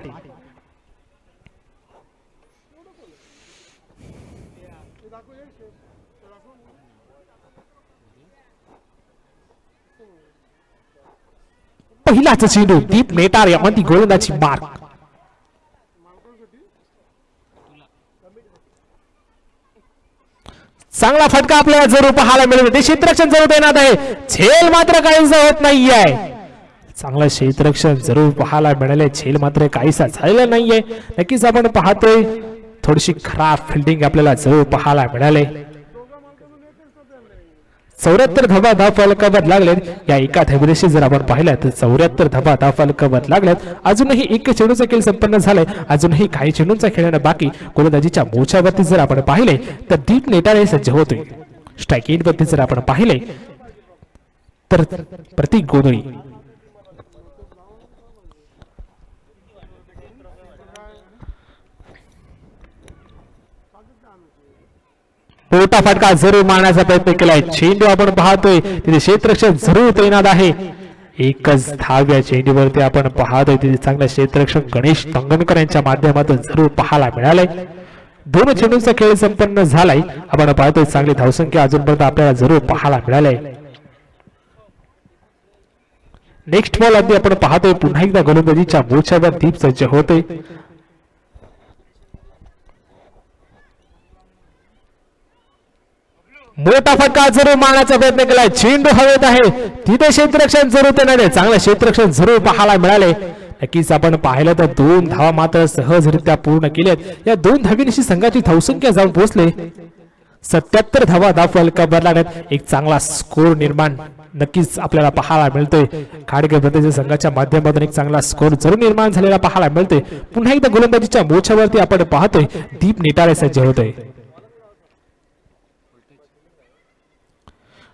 पहिलाच चेंडू दीप नेटारे ऑन दी गोलंदाजी मार्क. चांगला फटका आपल्याला जरूर पाहायला मिळेल. ते क्षेत्ररक्षण जरूर देण्यात आहे. झेल मात्र काहीसा होत नाहीये. चांगलं क्षेत्ररक्षण जरूर पाहायला मिळाले. झेल मात्र काहीसा झालेला नाहीये. नक्कीच आपण पाहतोय थोडीशी खराब फिल्डिंग आपल्याला जरूर पाहायला मिळाले. 74 धावा धावफलकावर लागल्यात. या एका धावेशी जर आपण पाहिलं तर 74 धावा धावफलकावर लागल्यात. अजूनही एक चेंडूचा खेळ संपन्न झालाय. अजूनही काही चेंडूंचा खेळणं बाकी. गोलंदाजीच्या मोर्चावरती जर आपण पाहिले तर दीप नेटारे सज्ज होतोय. स्ट्राईक एंड वरती जर आपण पाहिले तर प्रतीक गोंधळी. मोठा फटका जरूर मारण्याचा प्रयत्न केलाय. चेंडू आपण पाहतोय तिथे क्षेत्ररक्षण जरूर तैनात आहे. एकच धाव या चेंडूवरती आपण पाहतोय तिथे चांगलं क्षेत्ररक्षण गणेश तंगणकर यांच्या माध्यमातून जरूर पाहायला मिळालंय. 2 चेंडूंचा खेळ संपन्न झालाय. आपण पाहतोय चांगली धावसंख्या अजूनपर्यंत आपल्याला जरूर पाहायला मिळालंय. नेक्स्ट बॉल अगदी आपण पाहतोय पुन्हा एकदा गोलंदाजीच्या मोर्चावर दीप सज्ज होते. मोठा फटका जरूर मारण्याचा प्रयत्न केलाय. चेंडू हवेत आहे. तिथे क्षेत्ररक्षण जरूर देण्यात. चांगलं क्षेत्ररक्षण जरूर पाहायला मिळाले. नक्कीच आपण पाहिलं तर 2 धावा मात्र सहजरित्या पूर्ण केल्यात. या 2 धावींशी संघाची धावसंख्या जाऊन पोहोचले 77 धावा धावफलकावर लागण्यात. एक चांगला स्कोर निर्माण नक्कीच आपल्याला पाहायला मिळतोय. खाडगे बंदेच्या संघाच्या माध्यमातून एक चांगला स्कोर जरूर निर्माण झालेला पाहायला मिळतोय. पुन्हा एकदा गोलंदाजीच्या मोर्चावरती आपण पाहतोय दीप नेटारे सज्ज होतोय.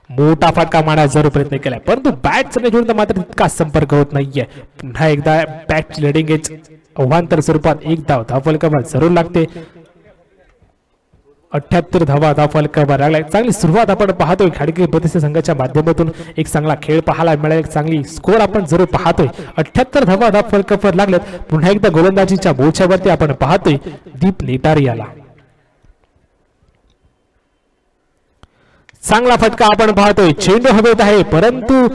मोठा फटका मारण्याचा जरूर प्रयत्न केलाय परंतु बॅटचा जोडून मात्र तितका संपर्क होत नाहीये. पुन्हा एकदा बॅट लिडिंग एज अवांतर स्वरूपात एक धाव धावफलकावर जरूर लागते. 78 धावा फलकावर लागलाय. चांगली सुरुवात आपण पाहतोय खाडगे बत्तीस संघाच्या माध्यमातून. एक चांगला खेळ पाहायला मिळाला, एक चांगली स्कोर आपण जरूर पाहतोय. 78 धावा फलकावर लागल्यात. पुन्हा एकदा गोलंदाजीच्या बोच्यावरती आपण पाहतोय दीप नेटारियाला. चांगला फटका आपण पाहतोय. चेंडू हवेत आहे परंतु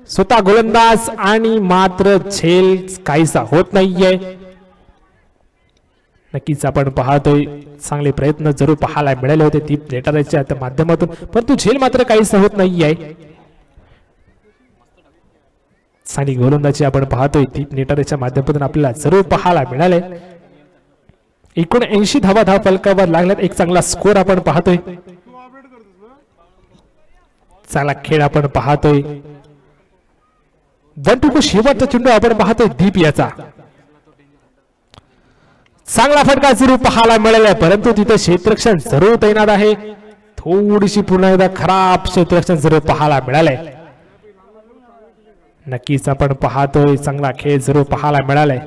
स्वतः गोलंदाज आणि मात्र झेल काहीसा होत नाहीये. नक्कीच आपण पाहतोय चांगले प्रयत्न जरूर पाहायला मिळाले होते दीप नेटारियाच्या माध्यमातून, परंतु झेल मात्र काहीसा होत नाहीये. चांगली गोलंदाजी आपण पाहतोय दीप नेटारियाच्या माध्यमातून आपल्याला जरूर पाहायला मिळाले. 79 धावा फलकावर लागल्यात. एक चांगला स्कोर आपण पाहतोय. चांगला खेळ आपण पाहतोय. 1-2 शेवटचा चेंडू आपण पाहतोय दीप याचा. चांगला फटका जरूर पाहायला मिळाला, परंतु तिथे क्षेत्ररक्षण जरूर तैनात आहे. थोडीशी पुन्हा एकदा खराब क्षेत्ररक्षण जरूर पाहायला मिळालंय. नक्कीच आपण पाहतोय चांगला खेळ जरूर पाहायला मिळालाय.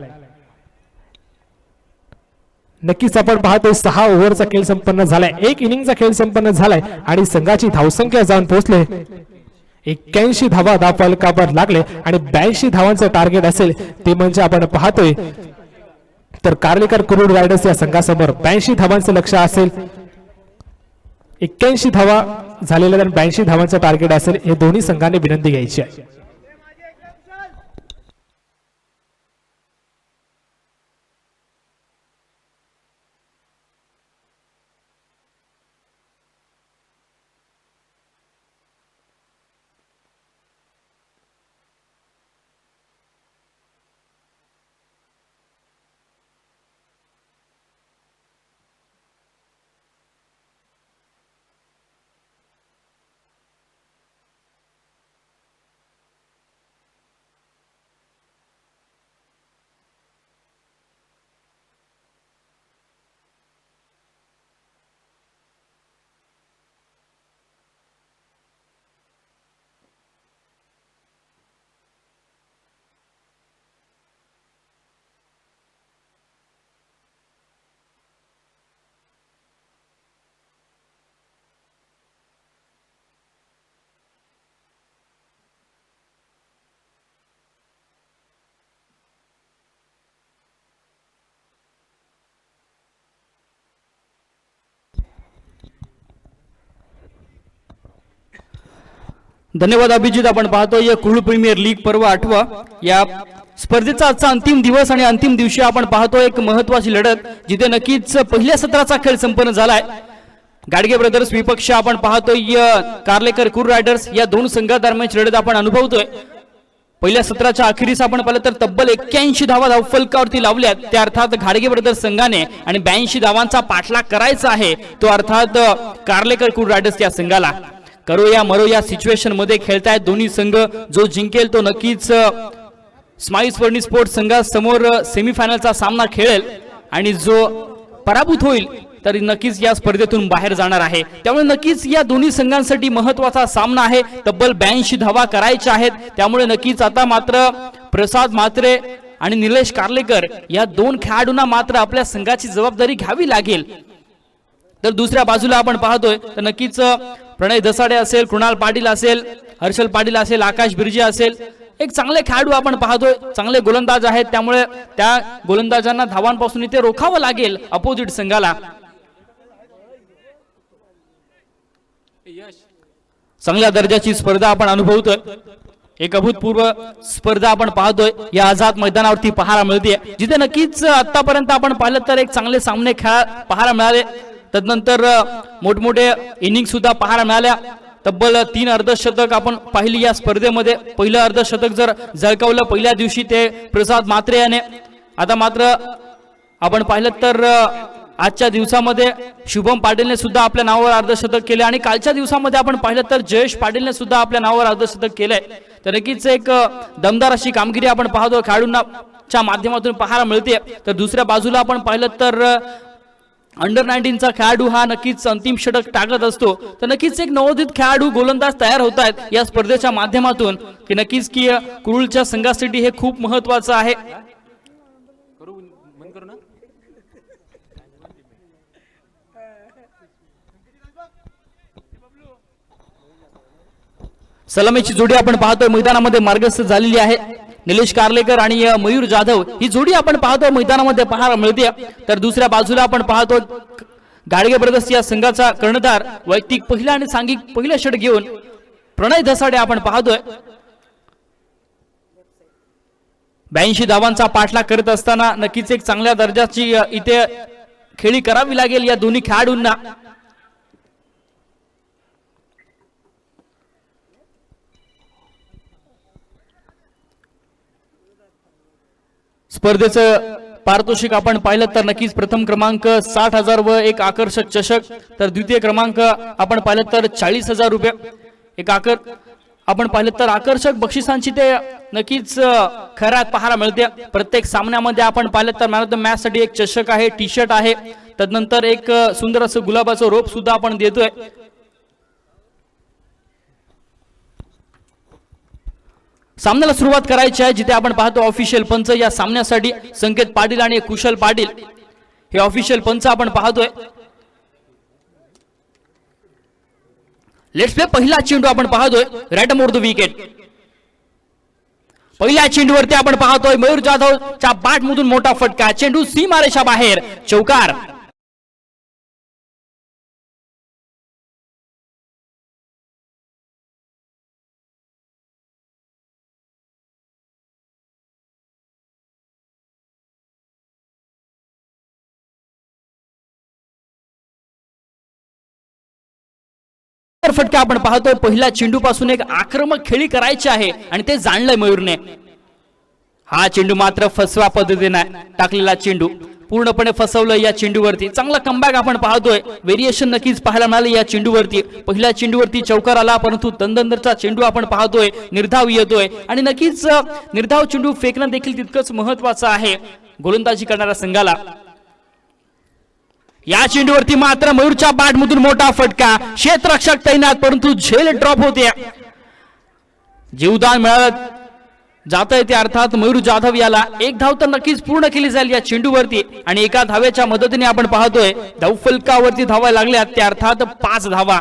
नक्कीच आपण पाहतोय 6 ओव्हरचा खेळ संपन्न झालाय. 1 इनिंगचा खेळ संपन्न झालाय आणि संघाची धावसंख्या जाऊन पोहोचले 81 धावा फलकावर लागले आणि 82 धावांचं टार्गेट असेल ते म्हणजे आपण पाहतोय तर कार्लेकर कुरुड रायडर्स या संघासमोर 82 धावांचं लक्ष असेल. 81 धावा झालेल्या 82 धावांचं टार्गेट असेल. हे दोन्ही संघांनी विनंती घ्यायची आहे. धन्यवाद अभिजित. आपण पाहतोय कुळू प्रीमियर लीग पर्व 8वा या स्पर्धेचा आजचा अंतिम दिवस आणि अंतिम दिवशी आपण पाहतोय एक महत्वाची लढत जिथे नक्कीच पहिल्या सत्राचा खेळ संपन्न झालाय. गाडगे ब्रदर्स विपक्ष आपण पाहतोय कार्लेकर कुरुड रायडर्स या दोन संघादरम्यानची लढत आपण अनुभवतोय. पहिल्या सत्राच्या अखेरीस आपण पाहिलं तर तब्बल 81 धावा धावफलकावरती लावल्यात. त्या अर्थात घाडगे ब्रदर्स संघाने आणि 82 धावांचा पाठलाग करायचा आहे तो अर्थात कार्लेकर कुरुड रायडर्स या संघाला. करो या मरो या सिच्युएशन मध्ये खेळतायत दोन्ही संघ. जो जिंकेल तो नक्कीच स्माइल्स वर्णी स्पोर्ट्स संघासमोर सेमीफायनलचा सामना खेळेल आणि जो पराभूत होईल तर नक्कीच या स्पर्धेतून बाहेर जाणार आहे. त्यामुळे नक्कीच या दोन्ही संघांसाठी महत्त्वाचा सामना आहे. तब्बल 82 धावा करायच्या आहेत. त्यामुळे नक्कीच आता मात्र प्रसाद म्हात्रे आणि निलेश कार्लेकर या दोन खेळाडूंना मात्र आपल्या संघाची जबाबदारी घ्यावी लागेल. तर दुसऱ्या बाजूला आपण पाहतोय तर नक्कीच प्रणय दसाडे असेल, कृणाल पाटील असेल, हर्षल पाटील असेल, आकाश बिर्जे असेल, एक चांगले खेळाडू आपण पाहतोय. चांगले गोलंदाज आहेत. त्यामुळे त्या गोलंदाजांना धावांपासून इथे रोखावं लागेल अपोजिट संघाला. चांगल्या दर्जाची स्पर्धा आपण अनुभवतोय. एक अभूतपूर्व स्पर्धा आपण पाहतोय या आझाद मैदानावरती पाहायला मिळते जिथे नक्कीच आतापर्यंत आपण पाहिलं तर एक चांगले सामने पाहायला मिळाले. तदनंतर मोठमोठे इनिंग सुद्धा पाहायला मिळाल्या. तब्बल 3 अर्धशतक आपण पाहिली या स्पर्धेमध्ये. पहिलं अर्धशतक जर झळकावलं पहिल्या दिवशी ते प्रसाद म्हात्रे याने. आता मात्र आपण पाहिलं तर आजच्या दिवसामध्ये शुभम पाटीलने सुद्धा आपल्या नावावर अर्धशतक केले आणि कालच्या दिवसामध्ये आपण पाहिलं तर जयेश पाटीलने सुद्धा आपल्या नावावर अर्धशतक केलंय. तर नक्कीच एक दमदार अशी कामगिरी आपण पाहतो खेळाडूंच्या माध्यमातून पाहायला मिळते. तर दुसऱ्या बाजूला आपण पाहिलं तर अंडर 19चा खेळाडू हा नक्कीच अंतिम षटक टाकत असतो. तर नक्कीच एक नवोदित खेळाडू गोलंदाज तयार होत आहेत या स्पर्धेच्या माध्यमातून की नक्कीच की कुरुलच्या संघासाठी हे खूप महत्वाचं आहे. सलामीची जोडी आपण पाहतोय मैदानामध्ये मार्गस्थ झालेली आहे. निलेश कार्लेकर आणि मयूर जाधव ही जोडी आपण पाहतोय मैदानामध्ये पाहायला मिळते. तर दुसऱ्या बाजूला आपण पाहतोय गाडगे ब्रदर्स या संघाचा कर्णधार वैयक्तिक पहिला आणि सांघिक पहिला षट घेऊन प्रणय धसाडे आपण पाहतोय. 82 धावांचा पाठलाग करत असताना नक्कीच एक चांगल्या दर्जाची इथे खेळी करावी लागेल या दोन्ही खेळाडूंना. स्पर्धेचं पारितोषिक आपण पाहिलं तर नक्कीच प्रथम क्रमांक 60,000 व एक आकर्षक चषक, तर द्वितीय क्रमांक आपण पाहिलं तर 40,000 रुपये एक आपण पाहिलं तर आकर्षक बक्षिसांची ते नक्कीच खऱ्यात पाहायला मिळते. प्रत्येक सामन्यामध्ये आपण पाहिलं तर मॅन ऑफ द मॅच साठी एक चषक आहे, टी शर्ट आहे, तदनंतर एक सुंदर असं गुलाबाचं रोप सुद्धा आपण देतोय. सामन्याला सुरुवात करायची आहे जिथे आपण पाहतो ऑफिशियल पंच या सामन्यासाठी संकेत पाटील आणि कुशल पाटील हे ऑफिशियल पंच आपण पाहतोय. लेट्स प्ले पहिला चेंडू आपण पाहतोय राईट मोर द विकेट. पहिल्या चेंडूवरती आपण पाहतोय मयूर जाधवच्या बॅट मधून मोठा फटका, चेंडू सीमारेषा बाहेर, चौकार. फटका आपण पाहतोय पहिल्या चेंडू पासून एक आक्रमक खेळी करायची आहे आणि ते जाणलंय मयूरने. हा चेंडू मात्र फसवा पद्धतीने टाकलेला चेंडू पूर्णपणे फसवलं या चेंडूवरती. चांगला कमबॅक आपण पाहतोय, व्हेरिएशन नक्कीच पाहायला मिळाले या चेंडूवरती. पहिल्या चेंडूवरती चौकार आला परंतु तंदंदरचा चेंडू आपण पाहतोय निर्धाव येतोय आणि नक्कीच निर्धाव चेंडू फेकणं देखील तितकंच महत्वाचं आहे गोलंदाजी करणाऱ्या संघाला. या चेंडूवरती मात्र मयूरच्या बॅट मधून मोठा फटका, क्षेत्ररक्षक तैनात परंतु झेल ड्रॉप होते. जीवदान मिळत जात आहे ते अर्थात मयूर जाधव याला एक धाव तर नक्कीच पूर्ण केली जाईल या चेंडूवरती आणि एका धावेच्या मदतीने आपण पाहतोय धावफलकावरती धावा लागल्यात ते अर्थात 5 धावा.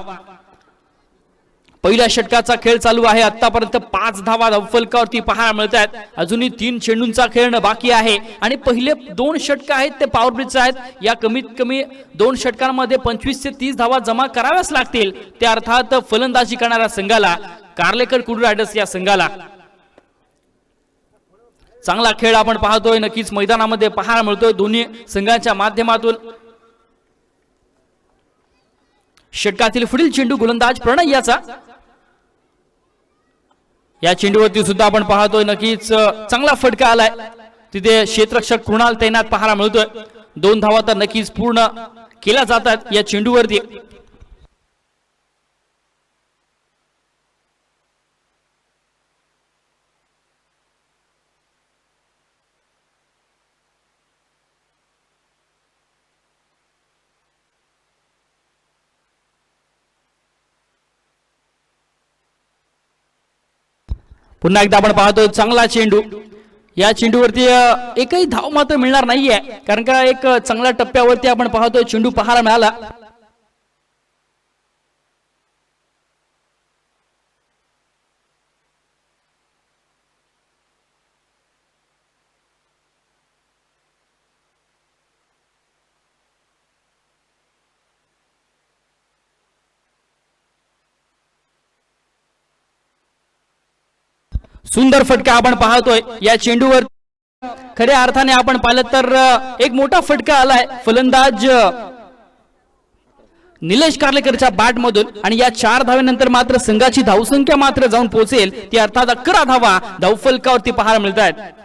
पहिल्या षटकाचा खेळ चालू आहे, आतापर्यंत 5 धावा धावफलकावरती पाहायला मिळत आहेत. अजूनही 3 चेंडूंचा खेळणं बाकी आहे आणि पहिले 2 षटक आहेत ते पॉवर ब्रिजचे आहेत. या कमीत कमी 2 षटकांमध्ये 25 ते 30 धावा जमा कराव्याच लागतील त्या अर्थात फलंदाजी करणाऱ्या संघाला, कार्लेकर कुडू रायडर्स या संघाला. चांगला खेळ आपण पाहतोय नक्कीच मैदानामध्ये पाहायला मिळतोय दोन्ही संघांच्या माध्यमातून. षटकातील पुढील चेंडू गोलंदाज प्रणय याचा. या चेंडूवरती सुद्धा आपण पाहतोय नक्कीच चांगला फटका आलाय, तिथे क्षेत्ररक्षक कृणाल तैनात पाहायला मिळतोय. 2 धावा तर नक्कीच पूर्ण केल्या जातात या चेंडूवरती. पुन्हा एकदा आपण पाहतोय चांगला चेंडू. या चेंडूवरती एकही धाव मात्र मिळणार नाहीये कारण का एक चांगल्या टप्प्यावरती आपण पाहतोय चेंडू पाहायला मिळाला. सुंदर फटका आपण पाहतोय या चेंडूवर. खऱ्या अर्थाने आपण पाहिलं तर एक मोठा फटका आलाय फलंदाज निलेश कार्लेकरच्या बॅट मधून आणि या 4 धावेनंतर मात्र संघाची धावसंख्या मात्र जाऊन पोहोचेल ती अर्थात 11 धावा धावफलकावरती पाहायला मिळत आहेत.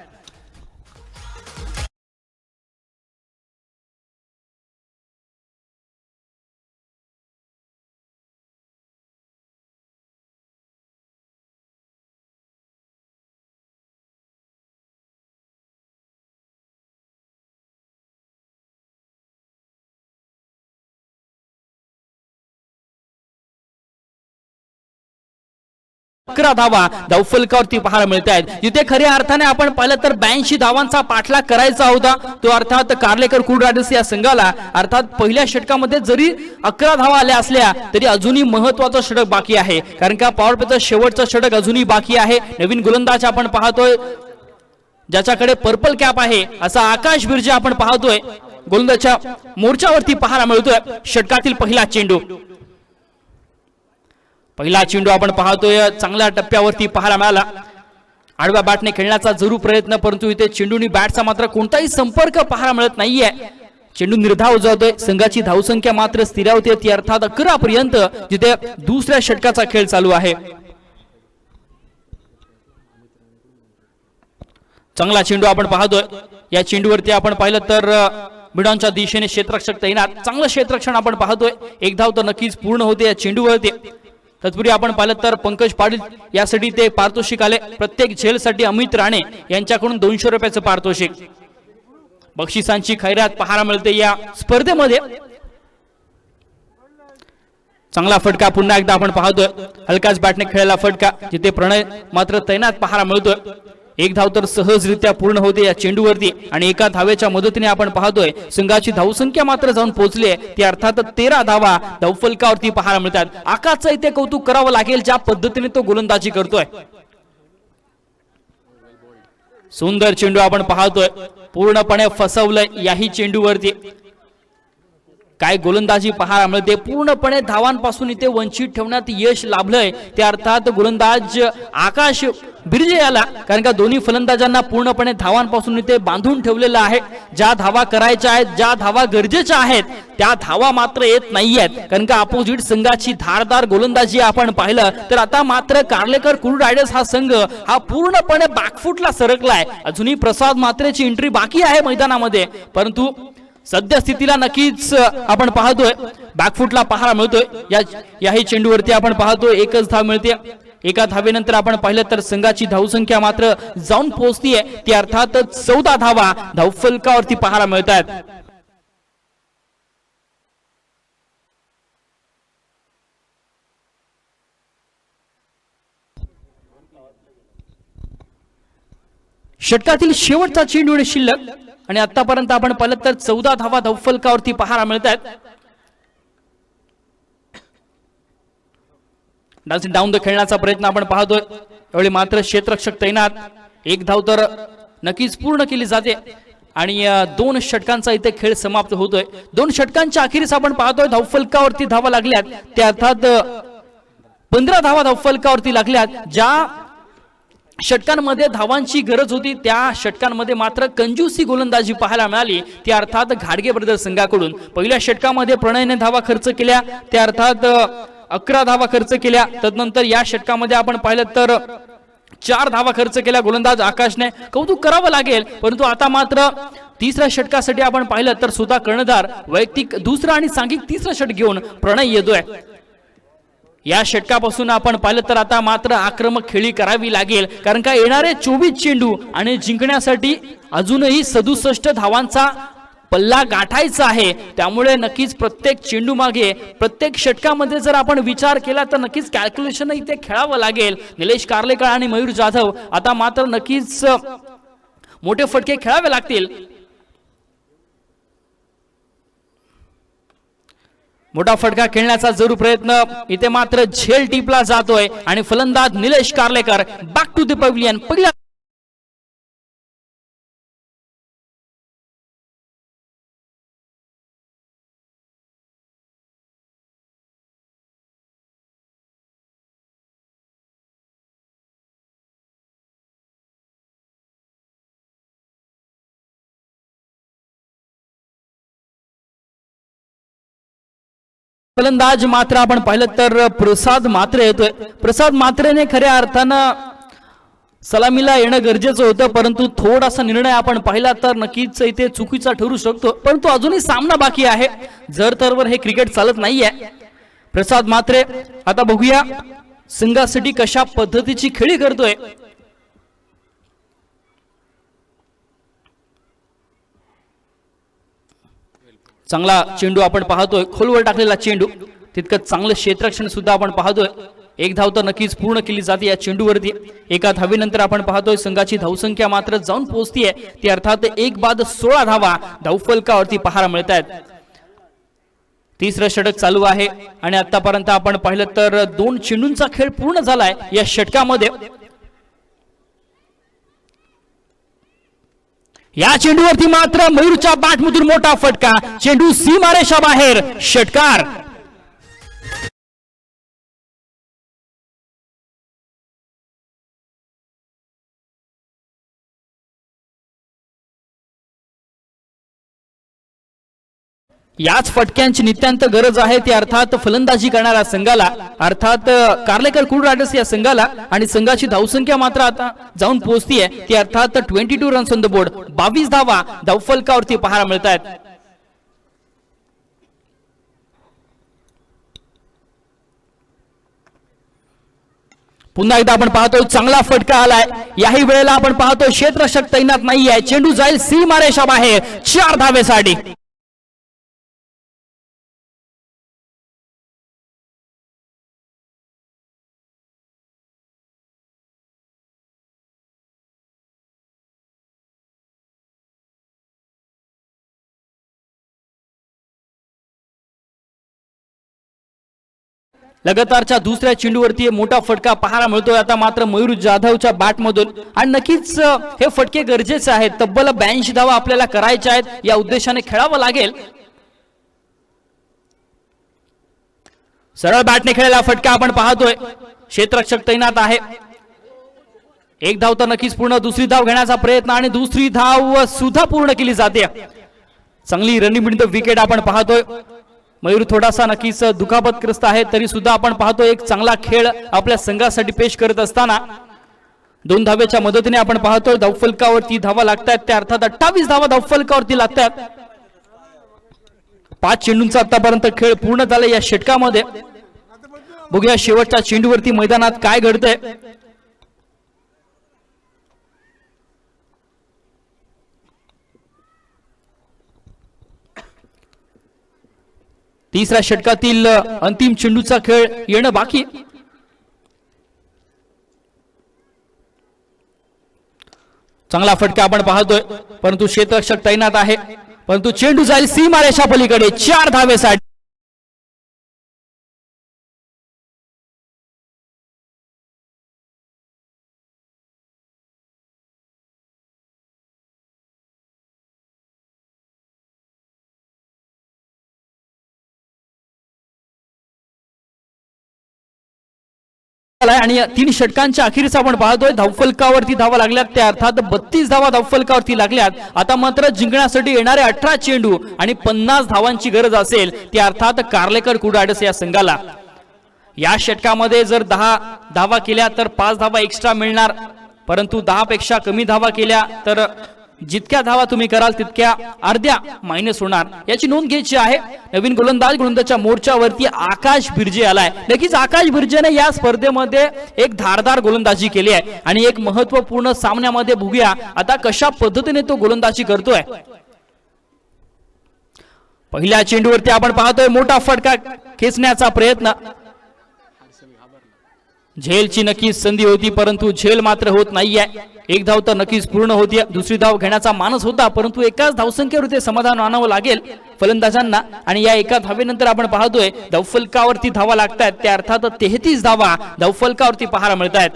11 धावा धावफलकावरती पाहायला मिळत आहेत. जिथे खऱ्या अर्थाने आपण पाहिलं तर 82 धावांचा पाठलाग करायचा होता तो अर्थात कार्लेकर कुल रायडर्स या संघाला. अर्थात पहिल्या षटकामध्ये जरी 11 धावा आल्या असल्या तरी अजूनही महत्वाचं षटक बाकी आहे, कारण का पॉवर प्लेचं शेवटचं षटक अजूनही बाकी आहे. नवीन गोलंदाज आपण पाहतोय ज्याच्याकडे पर्पल कॅप आहे असा आकाश बिर्जे आपण पाहतोय गोलंदाजच्या मोर्चावरती पाहायला मिळतोय. षटकातील पहिला चेंडू आपण पाहतोय चांगल्या टप्प्यावरती पाहायला मिळाला. आडव्या बॅटने खेळण्याचा जरूर प्रयत्न, परंतु इथे चेंडूनी बॅटचा मात्र कोणताही संपर्क पाहायला मिळत नाहीये. चेंडू निर्धाव जातोय. संघाची धावसंख्या मात्र स्थिरावते ती अर्थात 11 पर्यंत, जिथे दुसऱ्या षटकाचा खेळ चालू आहे. चांगला चेंडू आपण पाहतोय. या चेंडूवरती आपण पाहिलं तर मिडॉनच्या दिशेने क्षेत्ररक्षक तैनात. चांगलं क्षेत्ररक्षण आपण पाहतोय. एक धाव तर नक्कीच पूर्ण होते या चेंडूवरती. तत्पूर्वी आपण पाहिलं तर पंकज पाटील यासाठी ते पारितोषिक आले. प्रत्येक झेलसाठी अमित राणे यांच्याकडून 200 रुपयाचं पारितोषिक. बक्षिसांची खैरात पाहायला मिळते या स्पर्धेमध्ये. चांगला फटका पुन्हा एकदा आपण पाहतोय. हलकाच बॅटने खेळलेला फटका, जिथे प्रणय मात्र तैनात पाहायला मिळतोय. एक धाव तर सहजरित्या पूर्ण होते या चेंडूवरती आणि एका धावेच्या मदतीने आपण पाहतोय संघाची धावसंख्या मात्र जाऊन पोहोचली आहे ती अर्थात 13 धावा धावफलकावरती पाहायला मिळतात. आकाशचं इथे कौतुक करावं लागेल ज्या पद्धतीने तो गोलंदाजी करतोय. सुंदर चेंडू आपण पाहतोय. पूर्णपणे फसवलंय याही चेंडूवरती. काय गोलंदाजी पाहायला मिळते. पूर्णपणे धावांपासून इथे वंचित ठेवण्यात यश लाभलंय ते अर्थात गोलंदाज आकाश बिर्जे याला, कारण का दोन्ही फलंदाजांना पूर्णपणे धावांपासून इथे बांधून ठेवलेलं आहे. ज्या धावा करायच्या आहेत, ज्या धावा गरजेच्या आहेत त्या धावा मात्र येत नाहीयेत, कारण का अपोजिट संघाची धारदार गोलंदाजी आपण पाहिलं तर आता मात्र कार्लेकर कुल रायडर्स हा संघ हा पूर्णपणे बॅकफुटला सरकलाय. अजूनही प्रसाद मात्रेची एंट्री बाकी आहे मैदानामध्ये, परंतु सद्यस्थितीला नक्कीच आपण पाहतोय बॅकफुटला पाहायला मिळतोय. याही चेंडूवरती आपण पाहतोय एकच धाव मिळते. एका धावेनंतर आपण पाहिलं तर संघाची धावसंख्या मात्र जाऊन पोहोचतीये ती अर्थात 14 धावा धावफलकावरती पाहायला मिळतात. षटकातील शेवटचा चेंडू आणि शिल्लक आणि आतापर्यंत आपण पाहिलं तर 14 धावा धावफलकावरती पाहायला मिळतात. डाऊन द खेळण्याचा प्रयत्न आपण पाहतोय. यावेळी मात्र क्षेत्ररक्षक तैनात. एक धाव तर नक्कीच पूर्ण केली जाते आणि 2 षटकांचा इथे खेळ समाप्त होतोय. 2 षटकांच्या अखेरीस आपण पाहतोय धावफलकावरती धावा लागल्यात त्या अर्थात 15 धावा धावफलकावरती लागल्यात. ज्या षटकांमध्ये धावांची गरज होती त्या षटकांमध्ये मात्र कंजूसी गोलंदाजी पाहायला मिळाली ती अर्थात घाडगे ब्रदर्स संघाकडून. पहिल्या षटकामध्ये प्रणयने धावा खर्च केल्या त्या अर्थात 11 धावा खर्च केल्या. तदनंतर या षटकामध्ये आपण पाहिलं तर 4 धावा खर्च केल्या गोलंदाज आकाशने. कौतुक करावं लागेल, परंतु आता मात्र तिसऱ्या षटकासाठी आपण पाहिलं तर सुद्धा कर्णधार वैयक्तिक दुसरा आणि सांघिक तिसरा षटक घेऊन प्रणय येतोय. या षटकापासून आपण पाहिलं तर आता मात्र आक्रमक खेळी करावी लागेल, कारण का येणारे 24 चेंडू आणि जिंकण्यासाठी अजूनही 67 धावांचा पल्ला गाठायचा आहे. त्यामुळे नक्कीच प्रत्येक चेंडू मागे प्रत्येक षटकामध्ये जर आपण विचार केला तर नक्कीच कॅल्क्युलेशन इथे खेळावं लागेल. निलेश कार्लेकर आणि मयूर जाधव आता मात्र नक्कीच मोठे फटके खेळावे लागतील. मोठा फटका खेळण्याचा जरूर प्रयत्न इथे मात्र झेल टिपला जातोय आणि फलंदाज Nilesh Karlekar back to the pavilion. पहिला फलंदाज मात्र आपण पाहिलं तर प्रसाद मात्रे येतोय. प्रसाद मात्रेने खऱ्या अर्थानं सलामीला येणं गरजेचं होतं, परंतु थोडासा निर्णय आपण पाहिला तर नक्कीच इथे चुकीचा ठरू शकतो. परंतु अजूनही सामना बाकी आहे. जर तरवर हे क्रिकेट चालत नाहीये. प्रसाद मात्रे आता बघूया संघासाठी कशा पद्धतीची खेळी करतोय. चांगला चेंडू आपण पाहतोय, खोलवर टाकलेला चेंडू, तितकं चांगलं क्षेत्ररक्षण सुद्धा आपण पाहतोय. एक धाव तर नक्कीच पूर्ण केली जाते या चेंडूवरती. एका धावेनंतर आपण पाहतोय संघाची धावसंख्या मात्र जाऊन पोहोचतीये ती अर्थात 1 बाद 16 धावा धावफलकावरती पाहायला मिळत आहेत. तिसरं षटक चालू आहे आणि आतापर्यंत आपण पाहिलं तर 2 चेंडूंचा खेळ पूर्ण झालाय या षटकामध्ये. या चेंडूवरती मात्र मयूरच्या बॅटमधून मोठा फटका, चेंडू सीमारेषा बाहेर, षटकार. याच फटक्यांची नित्यांत गरज आहे ती अर्थात फलंदाजी करणाऱ्या संघाला, अर्थात कार्लेकर कुड रायडर्स या संघाला. आणि संघाची धावसंख्या मात्र आता जाऊन पोहोचतीये ती अर्थात 22 रन्स ऑन द बोर्ड, 22 धावा धावफलकावरती पाहायला मिळत आहेत. पुन्हा एकदा आपण पाहतो चांगला फटका आलाय. याही वेळेला आपण पाहतो क्षेत्ररक्षक तैनात नाहीये, चेंडू जाईल सीमारेषा बाहेर, 4 धावेसाठी. लगातारच्या दुसऱ्या चेंडूवरती मोठा फटका पाहायला मिळतोय आता मात्र मयूर जाधवच्या बॅटमधून. आणि नक्कीच हे फटके गरजेचे आहेत. तब्बल 82 धावा आपल्याला करायच्या आहेत, या उद्देशाने खेळावं लागेल. सरळ बॅटने खेळलेला फटका आपण पाहतोय, क्षेत्ररक्षक तैनात आहे. एक धाव तर नक्कीच पूर्ण, दुसरी धाव घेण्याचा प्रयत्न आणि दुसरी धाव सुद्धा पूर्ण केली जाते. चांगली रनिंग बिन द विकेट आपण पाहतोय. मयूर थोडासा नक्कीच दुखापतग्रस्त आहे, तरी सुद्धा आपण पाहतो एक चांगला खेळ आपल्या संघासाठी पेश करत असताना 2 धावेच्या मदतीने आपण पाहतोय धावफलकावरती धावा लागतात, त्या अर्थात 28 धावा धावफलकावरती लागतात. 5 चेंडूंचा आतापर्यंत खेळ पूर्ण झाला या षटकामध्ये. बघूया शेवटच्या चेंडूवरती मैदानात काय घडतंय. तिसऱ्या षटकातील अंतिम चेंडूचा खेळ येणं बाकी. चांगला फटका आपण पाहतोय, परंतु क्षेत्ररक्षक तैनात आहे, परंतु चेंडू जाईल सीमारेषा पलीकडे, 4 धावेसाठी. आणि 3 षटकांच्या अखेरीस आपण पाहतोय धावफलकावरती धावा लागल्यात, त्या अर्थात 32 धावा धावफलकावरती लागल्यात. आता मात्र जिंकण्यासाठी येणारे 18 चेंडू आणि 50 धावांची गरज असेल, त्या अर्थात कार्लेकर कुड रायडर्स या संघाला. या षटकामध्ये जर 10 धावा केल्या तर 5 धावा एक्स्ट्रा मिळणार, परंतु 10 पेक्षा कमी धावा केल्या तर जितक्या धावा तुम्ही कराल तितक्या अर्ध्या मायनस होणार, याची नोंद घ्यायची आहे. नवीन गोलंदाजच्या मोर्चावरती आकाश बिर्जे आलाय. नक्कीच आकाश बिर्जेने या स्पर्धेमध्ये एक धारदार गोलंदाजी केली आहे आणि एक महत्वपूर्ण सामन्यामध्ये बघूया आता कशा पद्धतीने तो गोलंदाजी करतोय. पहिल्या चेंडूवरती आपण पाहतोय मोठा फटका खेचण्याचा प्रयत्न. झेलची नक्कीच संधी होती, परंतु झेल मात्र होत नाहीये. एक धाव तर नक्कीच पूर्ण होती, दुसरी धाव घेण्याचा मानस होता, परंतु एकाच धावसंख्येवरती समाधान आणावं लागेल फलंदाजांना. आणि या एका धावेनंतर आपण पाहतोय धावफलकावरती धावा लागतात, त्या अर्थात 33 धावा धावफलकावरती पाहायला मिळत आहेत.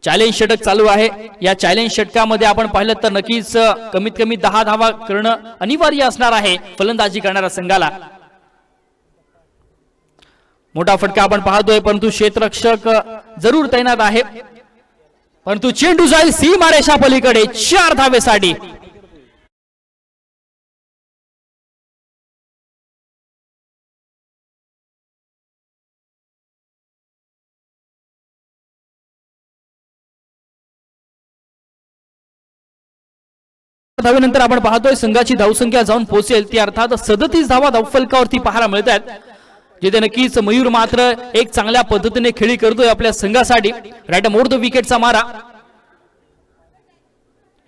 चॅलेंज षटक चालू आहे. या चॅलेंज षटकामध्ये आपण पाहिलं तर नक्कीच कमीत कमी 10 धावा करणं अनिवार्य असणार आहे फलंदाजी करणाऱ्या संघाला. मोठा फटका आपण पाहतोय, परंतु क्षेत्ररक्षक जरूर तैनात आहे, परंतु चेंडू जाईल सीमारेषा पलीकडे, 4 धावेसाठी. धावेनंतर आपण पाहतोय संघाची धावसंख्या जाऊन पोहोचेल ती अर्थात 37 धावा धावफलकावरती पाहायला मिळतात, जिथे नक्कीच मयूर मात्र एक चांगल्या पद्धतीने खेळी करतोय आपल्या संघासाठी. राईट मोर द विकेटचा मारा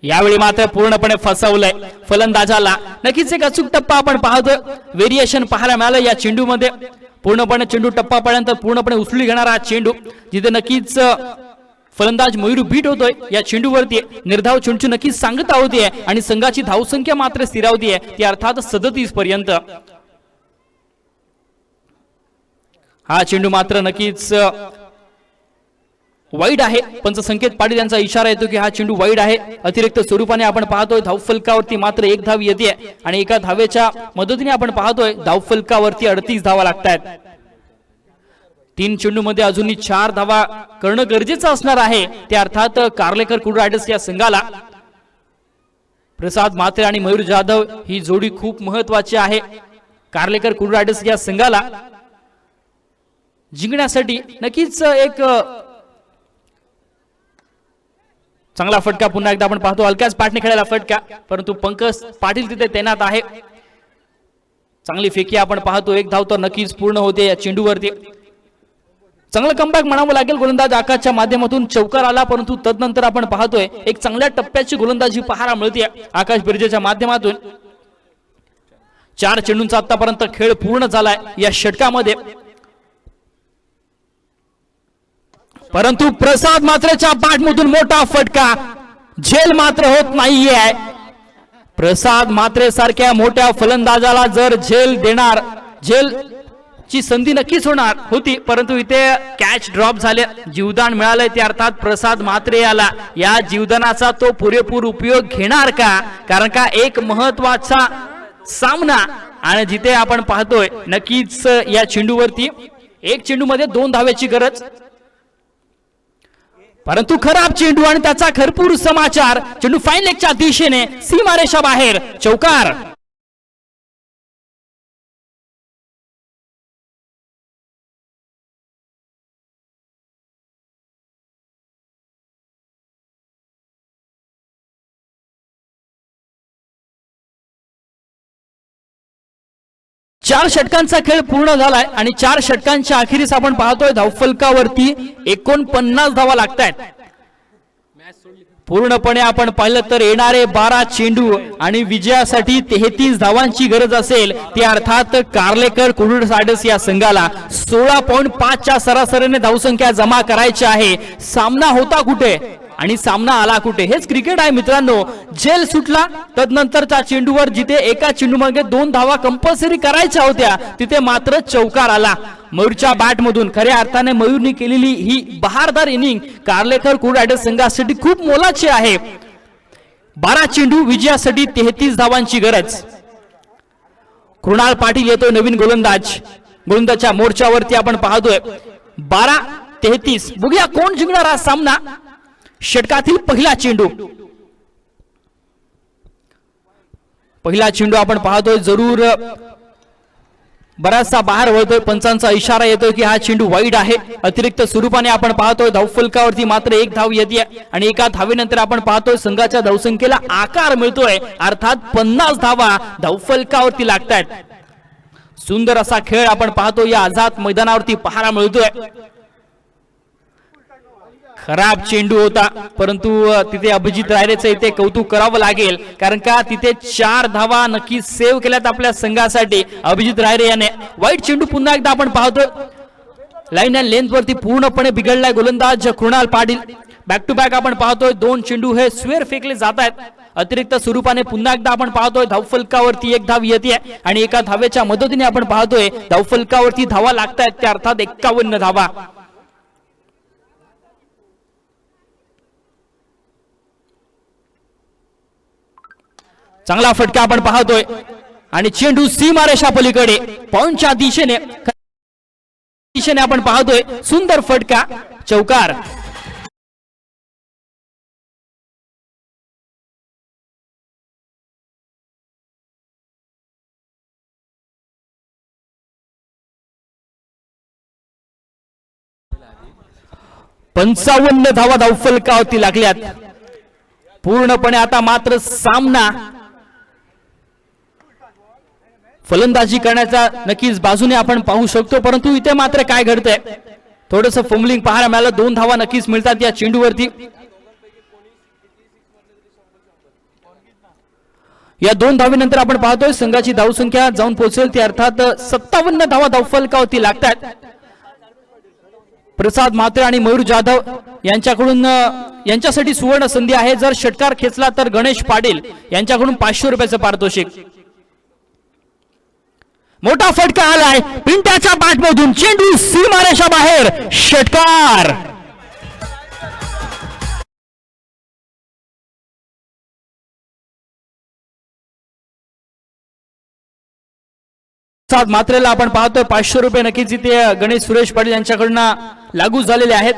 यावेळी मात्र पूर्णपणे फसवलंय फलंदाजाला. नक्कीच एक अचूक टप्पा आपण पाहतोय, व्हेरिएशन पाहायला मिळालं या चेंडूमध्ये. पूर्णपणे चेंडू टप्पा पडल्यानंतर पूर्णपणे उचलून घेणारा हा चेंडू, जिथे नक्कीच फलंदाज मयूर बीट होतोय या चेंडूवरती. निर्धाव चेंडूची नक्कीच सांगता होतीये आणि संघाची धावसंख्या मात्र स्थिरावतीये ती अर्थात 37 पर्यंत. हा चेंडू मात्र नक्कीच वाईड आहे. पंच संकेत पाटील यांचा इशारा येतो की हा चेंडू वाईड आहे. अतिरिक्त स्वरूपाने आपण पाहतोय धावफलकावरती मात्र एक धाव येते आणि एका धावेच्या मदतीने आपण पाहतोय धावफलकावरती 38 धावा लागतात. 3 चेंडू मध्ये अजूनही 4 धावा करणं गरजेचं असणार आहे. ते अर्थात कार्लेकर कुर्डू रायडर्स या संघाला. प्रसाद म्हात्रे आणि मयूर जाधव ही जोडी खूप महत्वाची आहे कार्लेकर कुर्डू रायडर्स या संघाला जिंकण्यासाठी. नक्कीच एक चांगला फटका पुन्हा एकदा आपण पाहतो. हलक्याच पाठने खेळायला फटका, परंतु पंकज पाटील तिथे तैनात आहे. चांगली फेकी आपण पाहतो. एक धाव तर नक्कीच पूर्ण होते या चेंडूवरती. चांगलं कमबॅक म्हणावं लागेल. गोलंदाज आकाशच्या माध्यमातून चौकार आला, परंतु तदनंतर आपण पाहतोय एक चांगल्या टप्प्याची गोलंदाजी पाहायला मिळते आकाश बिर्जेच्या माध्यमातून. 4 चेंडूंचा आतापर्यंत खेळ पूर्ण झालाय या षटकामध्ये, परंतु प्रसाद मात्रेच्या बॅटमधून मोठा फटका. झेल मात्र होत नाहीये. प्रसाद मात्रे सारख्या मोठ्या फलंदाजाला जर झेल देणार, झेल ची संधी नक्कीच होणार होती, परंतु इथे कॅच ड्रॉप झाले. जीवदान मिळालंय ते अर्थात प्रसाद म्हात्रे याला. या जीवदानाचा तो पुरेपूर उपयोग घेणार का? कारण का एक महत्वाचा सामना आणि जिथे आपण पाहतोय नक्कीच या चेंडूवरती 1 चेंडू मध्ये 2 धावेची गरज, परंतु खराब चेंडू आणि त्याचा भरपूर समाचार. चेंडू फाईन लेगच्या दिशेने सीमारेषा बाहेर, चौकार. चार षटकांचा खेळ पूर्ण झालाय आणि 4 षटकांच्या अखेरीस आपण पाहतोय धावफलकावरती 49 धावा लागतायत. पूर्णपणे आपण पाहिलं तर येणारे 12 चेंडू आणि विजयासाठी 33 धावांची गरज असेल. ते अर्थात कार्लेकर कुर्डू रायडर्स या संघाला 16.5च्या सरासरीने धावसंख्या जमा करायची आहे. सामना होता कुठे आणि सामना आला कुठे? हेच क्रिकेट आहे मित्रांनो. झेल सुटला तदनंतरच्या चेंडूवर जिथे एका चेंडूमध्ये 2 धावा कंपल्सरी करायच्या होत्या तिथे मात्र चौकार आला मयूरच्या बॅटमधून. खऱ्या अर्थाने मयूरने केलेली ही बहारदार इनिंग कार्लेकर कुर्डू रायडर्स संघासाठी खूप मोलाची आहे. 12 चेंडू विजयासाठी 33 धावांची गरज. कृणाल पाटील येतो नवीन गोलंदाज. गोलंदाजच्या मोर्चावरती आपण पाहतोय 12-33. बघूया कोण जिंकणार हा सामना. षटकातील पहिला चेंडू आपण पाहतोय जरूर बराचसा बाहेर वळतोय. पंचांचा इशारा येतोय की हा चेंडू वाईड आहे. अतिरिक्त स्वरूपाने आपण पाहतोय धावफलकावरती मात्र 1 धाव येते आणि एका धावेनंतर आपण पाहतोय संघाच्या धावसंख्येला आकार मिळतोय, अर्थात 50 धावा धावफलकावरती लागतायत. सुंदर असा खेळ आपण पाहतो या आझाद मैदानावरती पाहायला मिळतोय. खराब चेंडू होता, परंतु तिथे अभिजित रायरेचं इथे कौतुक करावं लागेल, कारण का तिथे 4 धावा नक्की सेव्ह केल्यात आपल्या संघासाठी अभिजित रायरे याने. वाईट चेंडू पुन्हा एकदा आपण पाहतोय. लाईन अँड लेंथ वरती पूर्णपणे बिघडलाय गोलंदाज Krunal Patil. Back to back आपण पाहतोय 2 चेंडू हे स्क्वेअर फेकले जात आहेत. अतिरिक्त स्वरूपाने पुन्हा एकदा आपण पाहतोय धावफलकावरती 1 धाव येते आणि एका धावेच्या मदतीने आपण पाहतोय धावफलकावरती धावा लागतायत, त्या अर्थात 51 धावा. चांगला फटका आपण पाहतोय आणि चेंडू सीमारेषा पलीकडे पॉइंटच्या दिशेने आपण पाहतोय. सुंदर फटका, चौकार. पंचावन्न धावा धावफलकावरती लागल्यात. पूर्णपणे आता मात्र सामना फलंदाजी करण्याचा नक्कीच बाजूने आपण पाहू शकतो, परंतु इथे मात्र काय घडतंय, थोडंसं फंबलिंग पाहायला मिळालं. 2 धावा नक्कीच मिळतात या चेंडूवरती. या 2 धावेनंतर आपण पाहतोय संघाची धावसंख्या जाऊन पोहोचेल ती अर्थात 57 धावा धावफलकावरती लागतात. प्रसाद म्हात्रे आणि मयूर जाधव यांच्याकडून यांच्यासाठी सुवर्ण संधी आहे. जर षटकार खेचला तर गणेश पाटील यांच्याकडून 500 रुपयाचं पारितोषिक. मोठा फटका आलाय पिंट्याच्या बॅटमधून, चेंडू सीमारेषा बाहेर, षटकार. प्रसाद म्हात्रेला आपण पाहतोय 500 रुपये नक्कीच इथे गणेश सुरेश पाटील यांच्याकडनं लागू झालेले आहेत.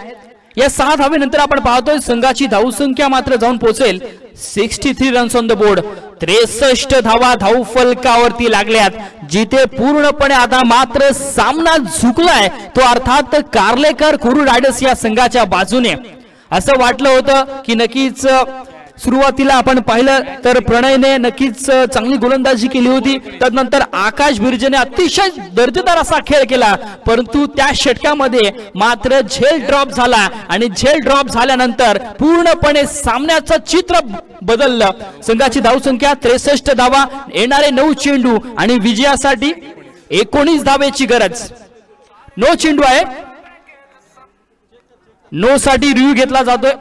या 6 धावेनंतर आपण पाहतोय संघाची धावसंख्या मात्र जाऊन पोहोचेल 63 रन्स ऑन द बोर्ड. 63 धावा धावफलकावरती लागल्यात, जिथे पूर्णपणे आता मात्र सामना झुकलाय तो अर्थात कार्लेकर कुरुड रायडर्स या संघाच्या बाजूने. असं वाटलं होतं की नक्कीच सुरुवातीला आपण पाहिलं तर प्रणयने नक्कीच चांगली गोलंदाजी केली होती, त्यानंतर आकाश बिर्जेने अतिशय दर्जेदार असा खेळ केला, परंतु त्या षटकामध्ये मात्र झेल ड्रॉप झाला आणि झेल ड्रॉप झाल्यानंतर पूर्णपणे सामन्याचं चित्र बदललं. संघाची धावसंख्या 63 धावा, येणारे 9 चेंडू आणि विजयासाठी 19 धावेची गरज. 9 चेंडू आहे, 9 साठी रिव्ह्यू घेतला जातोय.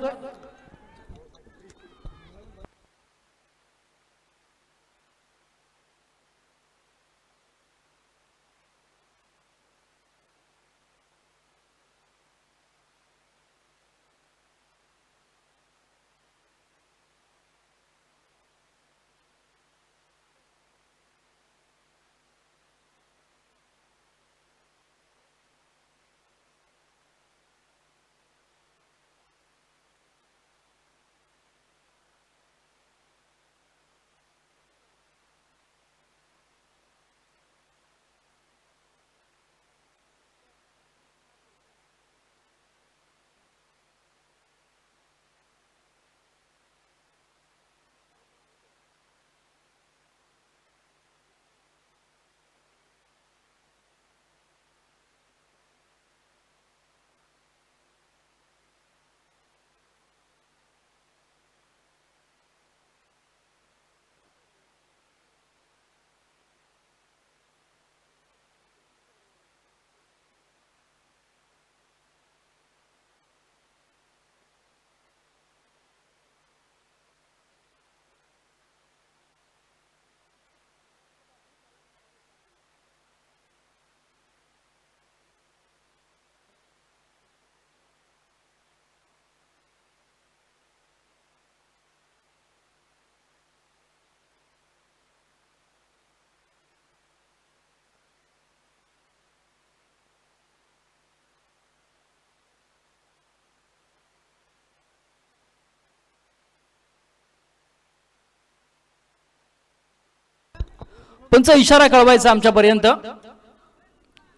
पंच इशारा कळवायचा आमच्यापर्यंत.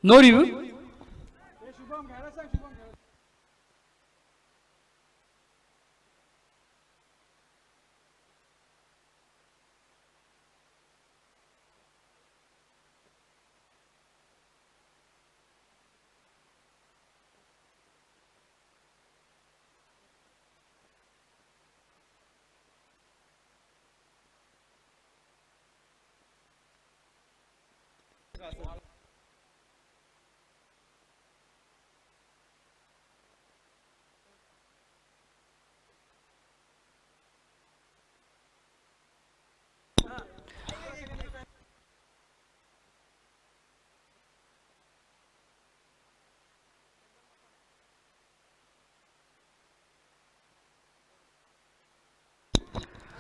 No review.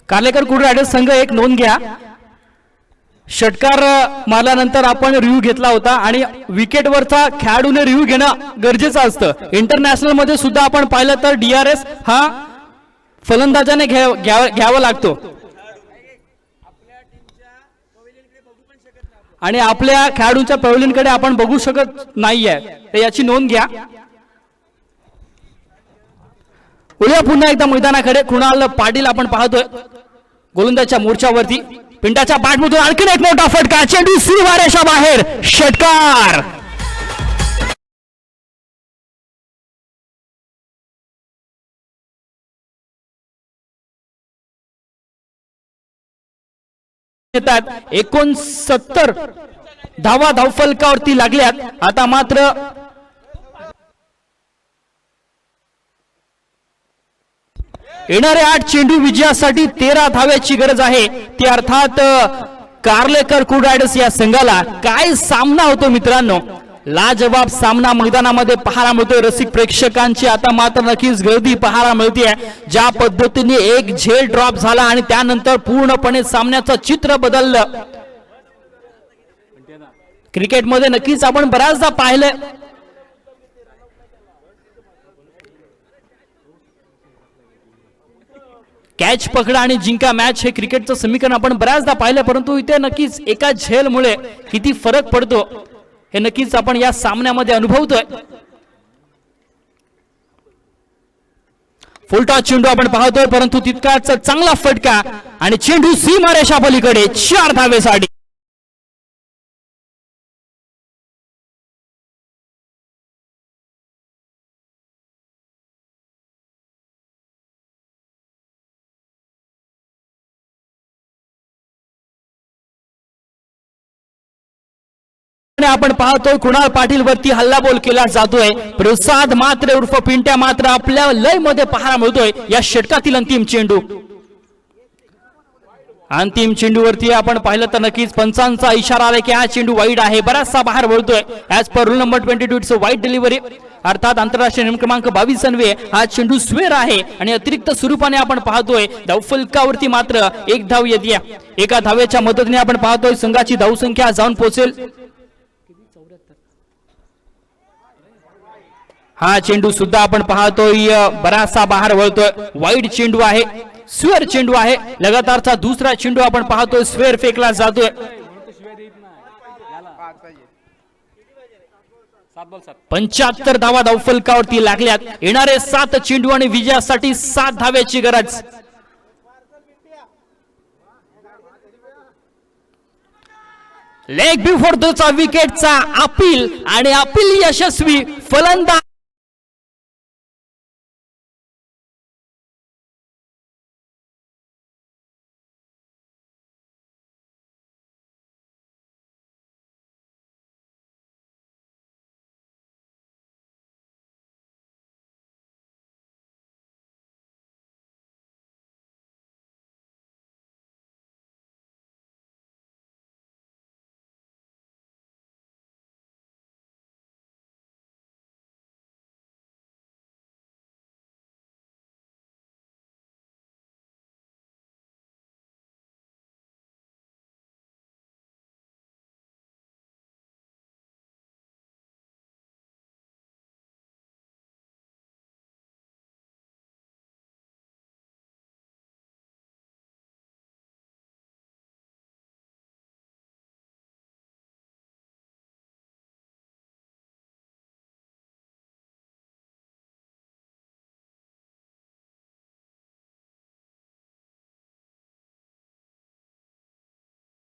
Karlekar Kurud riders संघ एक नोंद घ्या. षटकार मारल्यानंतर आपण रिव्ह्यू घेतला होता आणि विकेटवरचा खेळाडूने रिव्ह्यू घेणं गरजेचं असतं. इंटरनॅशनल मध्ये सुद्धा आपण पाहिलं तर DRS हा फलंदाजाने घ्यावा लागतो आणि आपल्या खेळाडूंच्या पॅव्हलियनकडे आपण बघू शकत नाहीये, तर याची नोंद घ्या. उद्या पुन्हा एकदा मैदानाकडे कृणाल पाटील आपण पाहतोय गोलंदाजच्या मोर्चावरती. पिंटाच्या बॅटमधून आणखीन एक मोठा फटका, चेंडू सीमारेषा बाहेर, षटकार. येतात 69 धावा धावफलकावरती लागल्यात. आता मात्र येणाऱ्या 8 चेंडू विजयासाठी 13 धाव्याची गरज आहे. ती अर्थात कार्लेकर क्रू रायडर्स या संघाला. काय सामना होतो मित्रांनो, लाजवाब सामना मैदानामध्ये पाहायला मिळतोय. रसिक प्रेक्षकांची आता मात्र नक्कीच गर्दी पाहायला मिळते. ज्या पद्धतीने एक झेल ड्रॉप झाला आणि त्यानंतर पूर्णपणे सामन्याचं चित्र बदललं. क्रिकेटमध्ये नक्कीच आपण बऱ्याचदा पाहिलंय कॅच पकडा आणि जिंका मॅच, हे क्रिकेटचं समीकरण आपण बऱ्याचदा पाहिलं, परंतु इथे नक्कीच एका झेलमुळे किती फरक पडतो हे नक्कीच आपण या सामन्यामध्ये अनुभवतोय. फुलटॉस चेंडू आपण पाहतोय, परंतु तितकाच चांगला फटका आणि चेंडू सीमारेषा पलीकडे 4 धावेसाठी. आपण पाहतोय कुणाल पाटील वरती हल्लाबोल केला जातोय. प्रसाद मात्र उर्फ पिंट्या मात्र आपल्या लय मध्ये पाहायला मिळतोय. या षटकातील अंतिम चेंडूवरती आपण पाहिलं तर नक्कीच पंचांचा इशारा आला की हा चेंडू वाईड आहे. बराचसा बाहेर वळतोय. As per rule number 22 it's wide delivery. अर्थात आंतरराष्ट्रीय नियम क्रमांक 22 अन्वये हा चेंडू स्वेर आहे आणि अतिरिक्त स्वरूपाने आपण पाहतोय धावफलकावरती मात्र 1 धाव येते. एका धावेच्या मदतीने आपण पाहतोय संघाची धावसंख्या जाऊन पोहोचेल. हा चेंडू सुद्धा आपण पाहतोय बराचसा बाहेर वळतोय. वाईड चेंडू आहे, स्वेअर चेंडू आहे. लगातारचा दुसरा चेंडू आपण पाहतोय स्वेअर फेकला जातोय. 75 धावा धावफलकावरती लागल्यात. येणारे 7 चेंडू आणि विजयासाठी 7 धाव्याची गरज. लेग बिफोर दोचा विकेटचा अपील आणि अपील यशस्वी. फलंदाज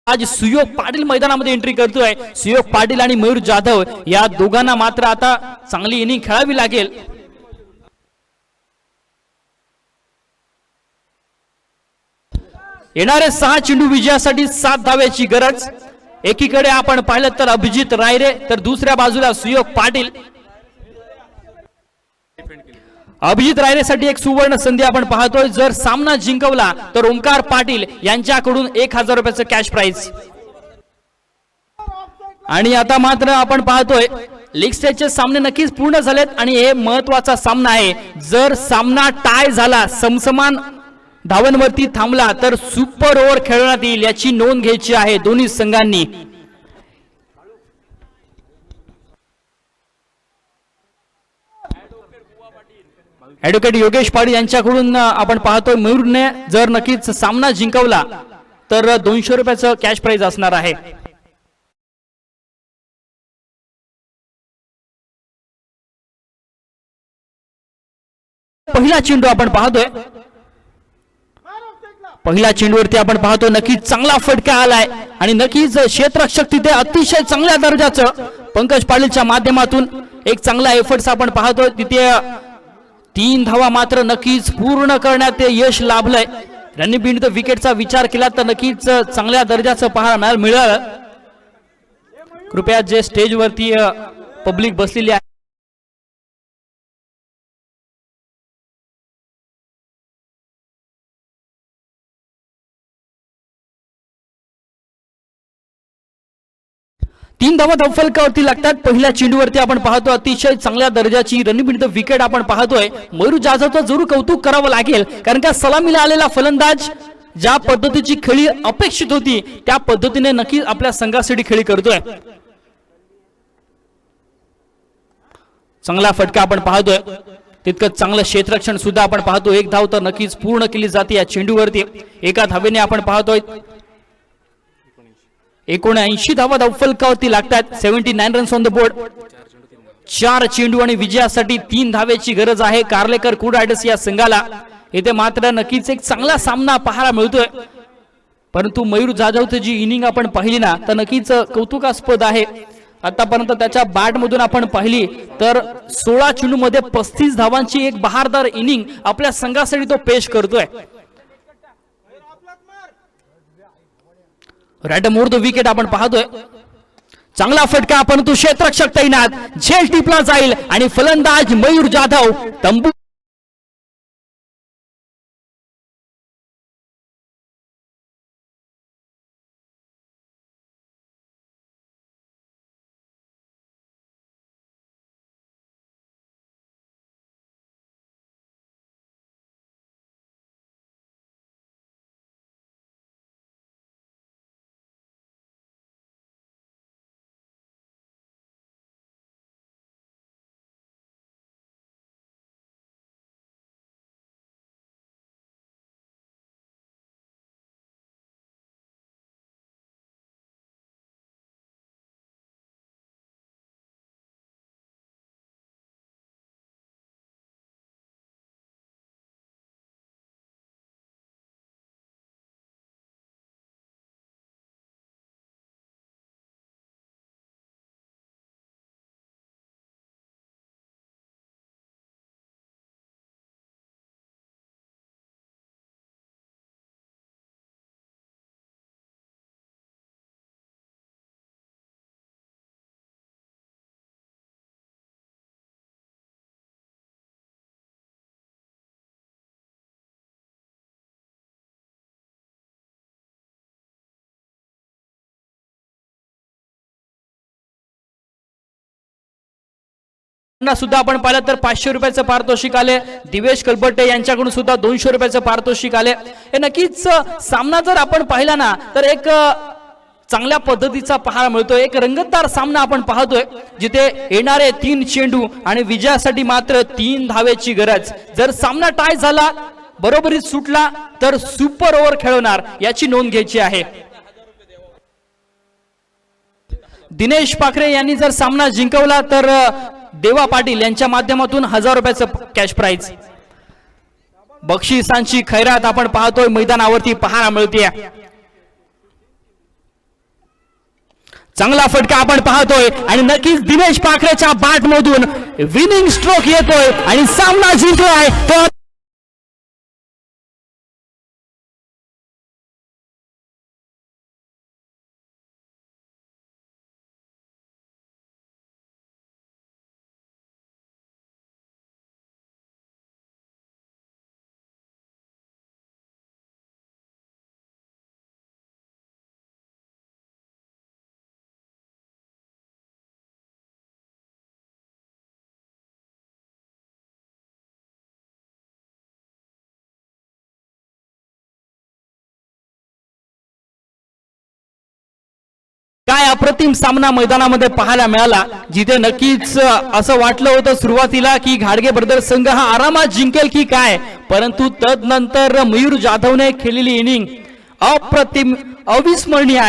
आज सुयोग पाटील मैदानामध्ये एंट्री करतोय. सुयोग पाटील आणि मयूर जाधव या दोघांना मात्र आता चांगली इनिंग खेळावी लागेल. येणारे 6 चेंडू विजयासाठी 7 धाव्याची गरज. एकीकडे आपण पाहिलं तर अभिजित रायरे, तर दुसऱ्या बाजूला सुयोग पाटील. अभिजित रायरेसाठी एक सुवर्ण संधी आपण पाहतोय. जर सामना जिंकवला तर ओंकार पाटील यांच्याकडून 1000 रुपयाचं कॅश प्राइज. आणि आता मात्र आपण पाहतोय लीग स्टेजचे सामने नक्कीच पूर्ण झालेत आणि हे महत्वाचा सामना आहे. जर सामना टाय झाला, समसमान धावांवरती थांबला तर सुपर ओव्हर खेळवण्यात येईल, याची नोंद घ्यायची आहे दोन्ही संघांनी. ऍडव्होकेट योगेश पाटील यांच्याकडून आपण पाहतोय मयूरने जर नक्कीच सामना जिंकवला तर 200 रुपयाचं कॅश प्राइज असणार आहे. पहिला चेंडू आपण पाहतोय. पहिल्या चेंडूवरती आपण पाहतो नक्कीच चांगला फटका आलाय आणि नक्कीच क्षेत्ररक्षक तिथे अतिशय चांगल्या दर्जाचं पंकज पाटीलच्या माध्यमातून एक चांगला एफर्ट्स आपण पाहतोय. तिथे 3 धावा मात्र नक्कीच पूर्ण करण्यात यश लाभलंय. रनिंग बिहाइंड द विकेटचा विचार केला तर नक्कीच चांगल्या दर्जाचं पाहायला मिळालं. कृपया जे स्टेजवरती पब्लिक बसलेली आहे तीन धावा धावफलकावरती लागतात. पहिल्या चेंडूवरती आपण पाहतो अतिशय चांगल्या दर्जाची रनिंग बिहाइंड द विकेट आपण पाहतोय. मयूर जाधवचं जरूर कौतुक करावं लागेल, कारण का सलामीला आलेला फलंदाज ज्या पद्धतीची खेळी अपेक्षित होती त्या पद्धतीने नक्कीच आपल्या संघासाठी खेळी करतोय. चांगला फटका आपण पाहतोय, तितकं चांगलं क्षेत्ररक्षण सुद्धा आपण पाहतो. एक धाव तर नक्कीच पूर्ण केली जाते या चेंडूवरती. एका धावेने आपण पाहतोय 79 धावा धावफलकावरती लागतात. 79 रन्स ऑन द बोर्ड. 4 चेंडू आणि विजयासाठी 3 धावेची गरज आहे कार्लेकर कुड रायडर्स या संघाला. येथे मात्र नक्कीच एक चांगला सामना पाहायला मिळतोय, परंतु मयूर जाधवची जी इनिंग आपण पाहिली ना तर नक्कीच कौतुकास्पद आहे. आतापर्यंत त्याच्या बॅट मधून आपण पाहिली तर 16 चेंडू मध्ये 35 धावांची एक बहारदार इनिंग आपल्या संघासाठी तो पेश करतोय. राईट मोर द विकेट आपण पाहतोय. चांगला फटका परंतु क्षेत्ररक्षक तैनात, झेल टिपला जाईल आणि फलंदाज मयूर जाधव तंबू सुद्धा आपण पाहिलं तर 500 रुपयाचं पारितोषिक आले. दिवेश कलबट्टे यांच्याकडून सुद्धा 200 रुपयाचं पारितोषिक आले. हे नक्कीच सामना जर आपण पाहिला ना तर एक चांगल्या पद्धतीचा पाहायला मिळतोय. एक रंगतदार सामना आपण पाहतोय जिथे येणारे 3 चेंडू आणि विजयासाठी मात्र 3 धावेची गरज. जर सामना टाय झाला, बरोबरीत सुटला तर सुपर ओव्हर खेळवणार याची नोंद घ्यायची आहे. दिनेश पाखरे यांनी जर सामना जिंकवला तर देवा पाटील यांच्या माध्यमातून 1000 रुपयाचं कॅश प्राइज. बक्षिसांची खैरात आपण पाहतोय मैदानावरती पाहायला मिळते. चांगला फटका आपण पाहतोय आणि नक्कीच दिनेश पाखरेच्या बॅट मधून विनिंग स्ट्रोक येतोय आणि सामना जिंकलाय तो काय अप्रतिम सामना मैदानामध्ये पाहायला मिळाला, जिथे नक्कीच असं वाटलं होतं सुरुवातीला की घाडगे ब्रदर्स संघ हा आरामात जिंकेल की काय, परंतु तदनंतर मयूर जाधवने खेळलेली इनिंग अप्रतिम अविस्मरणीय आहे.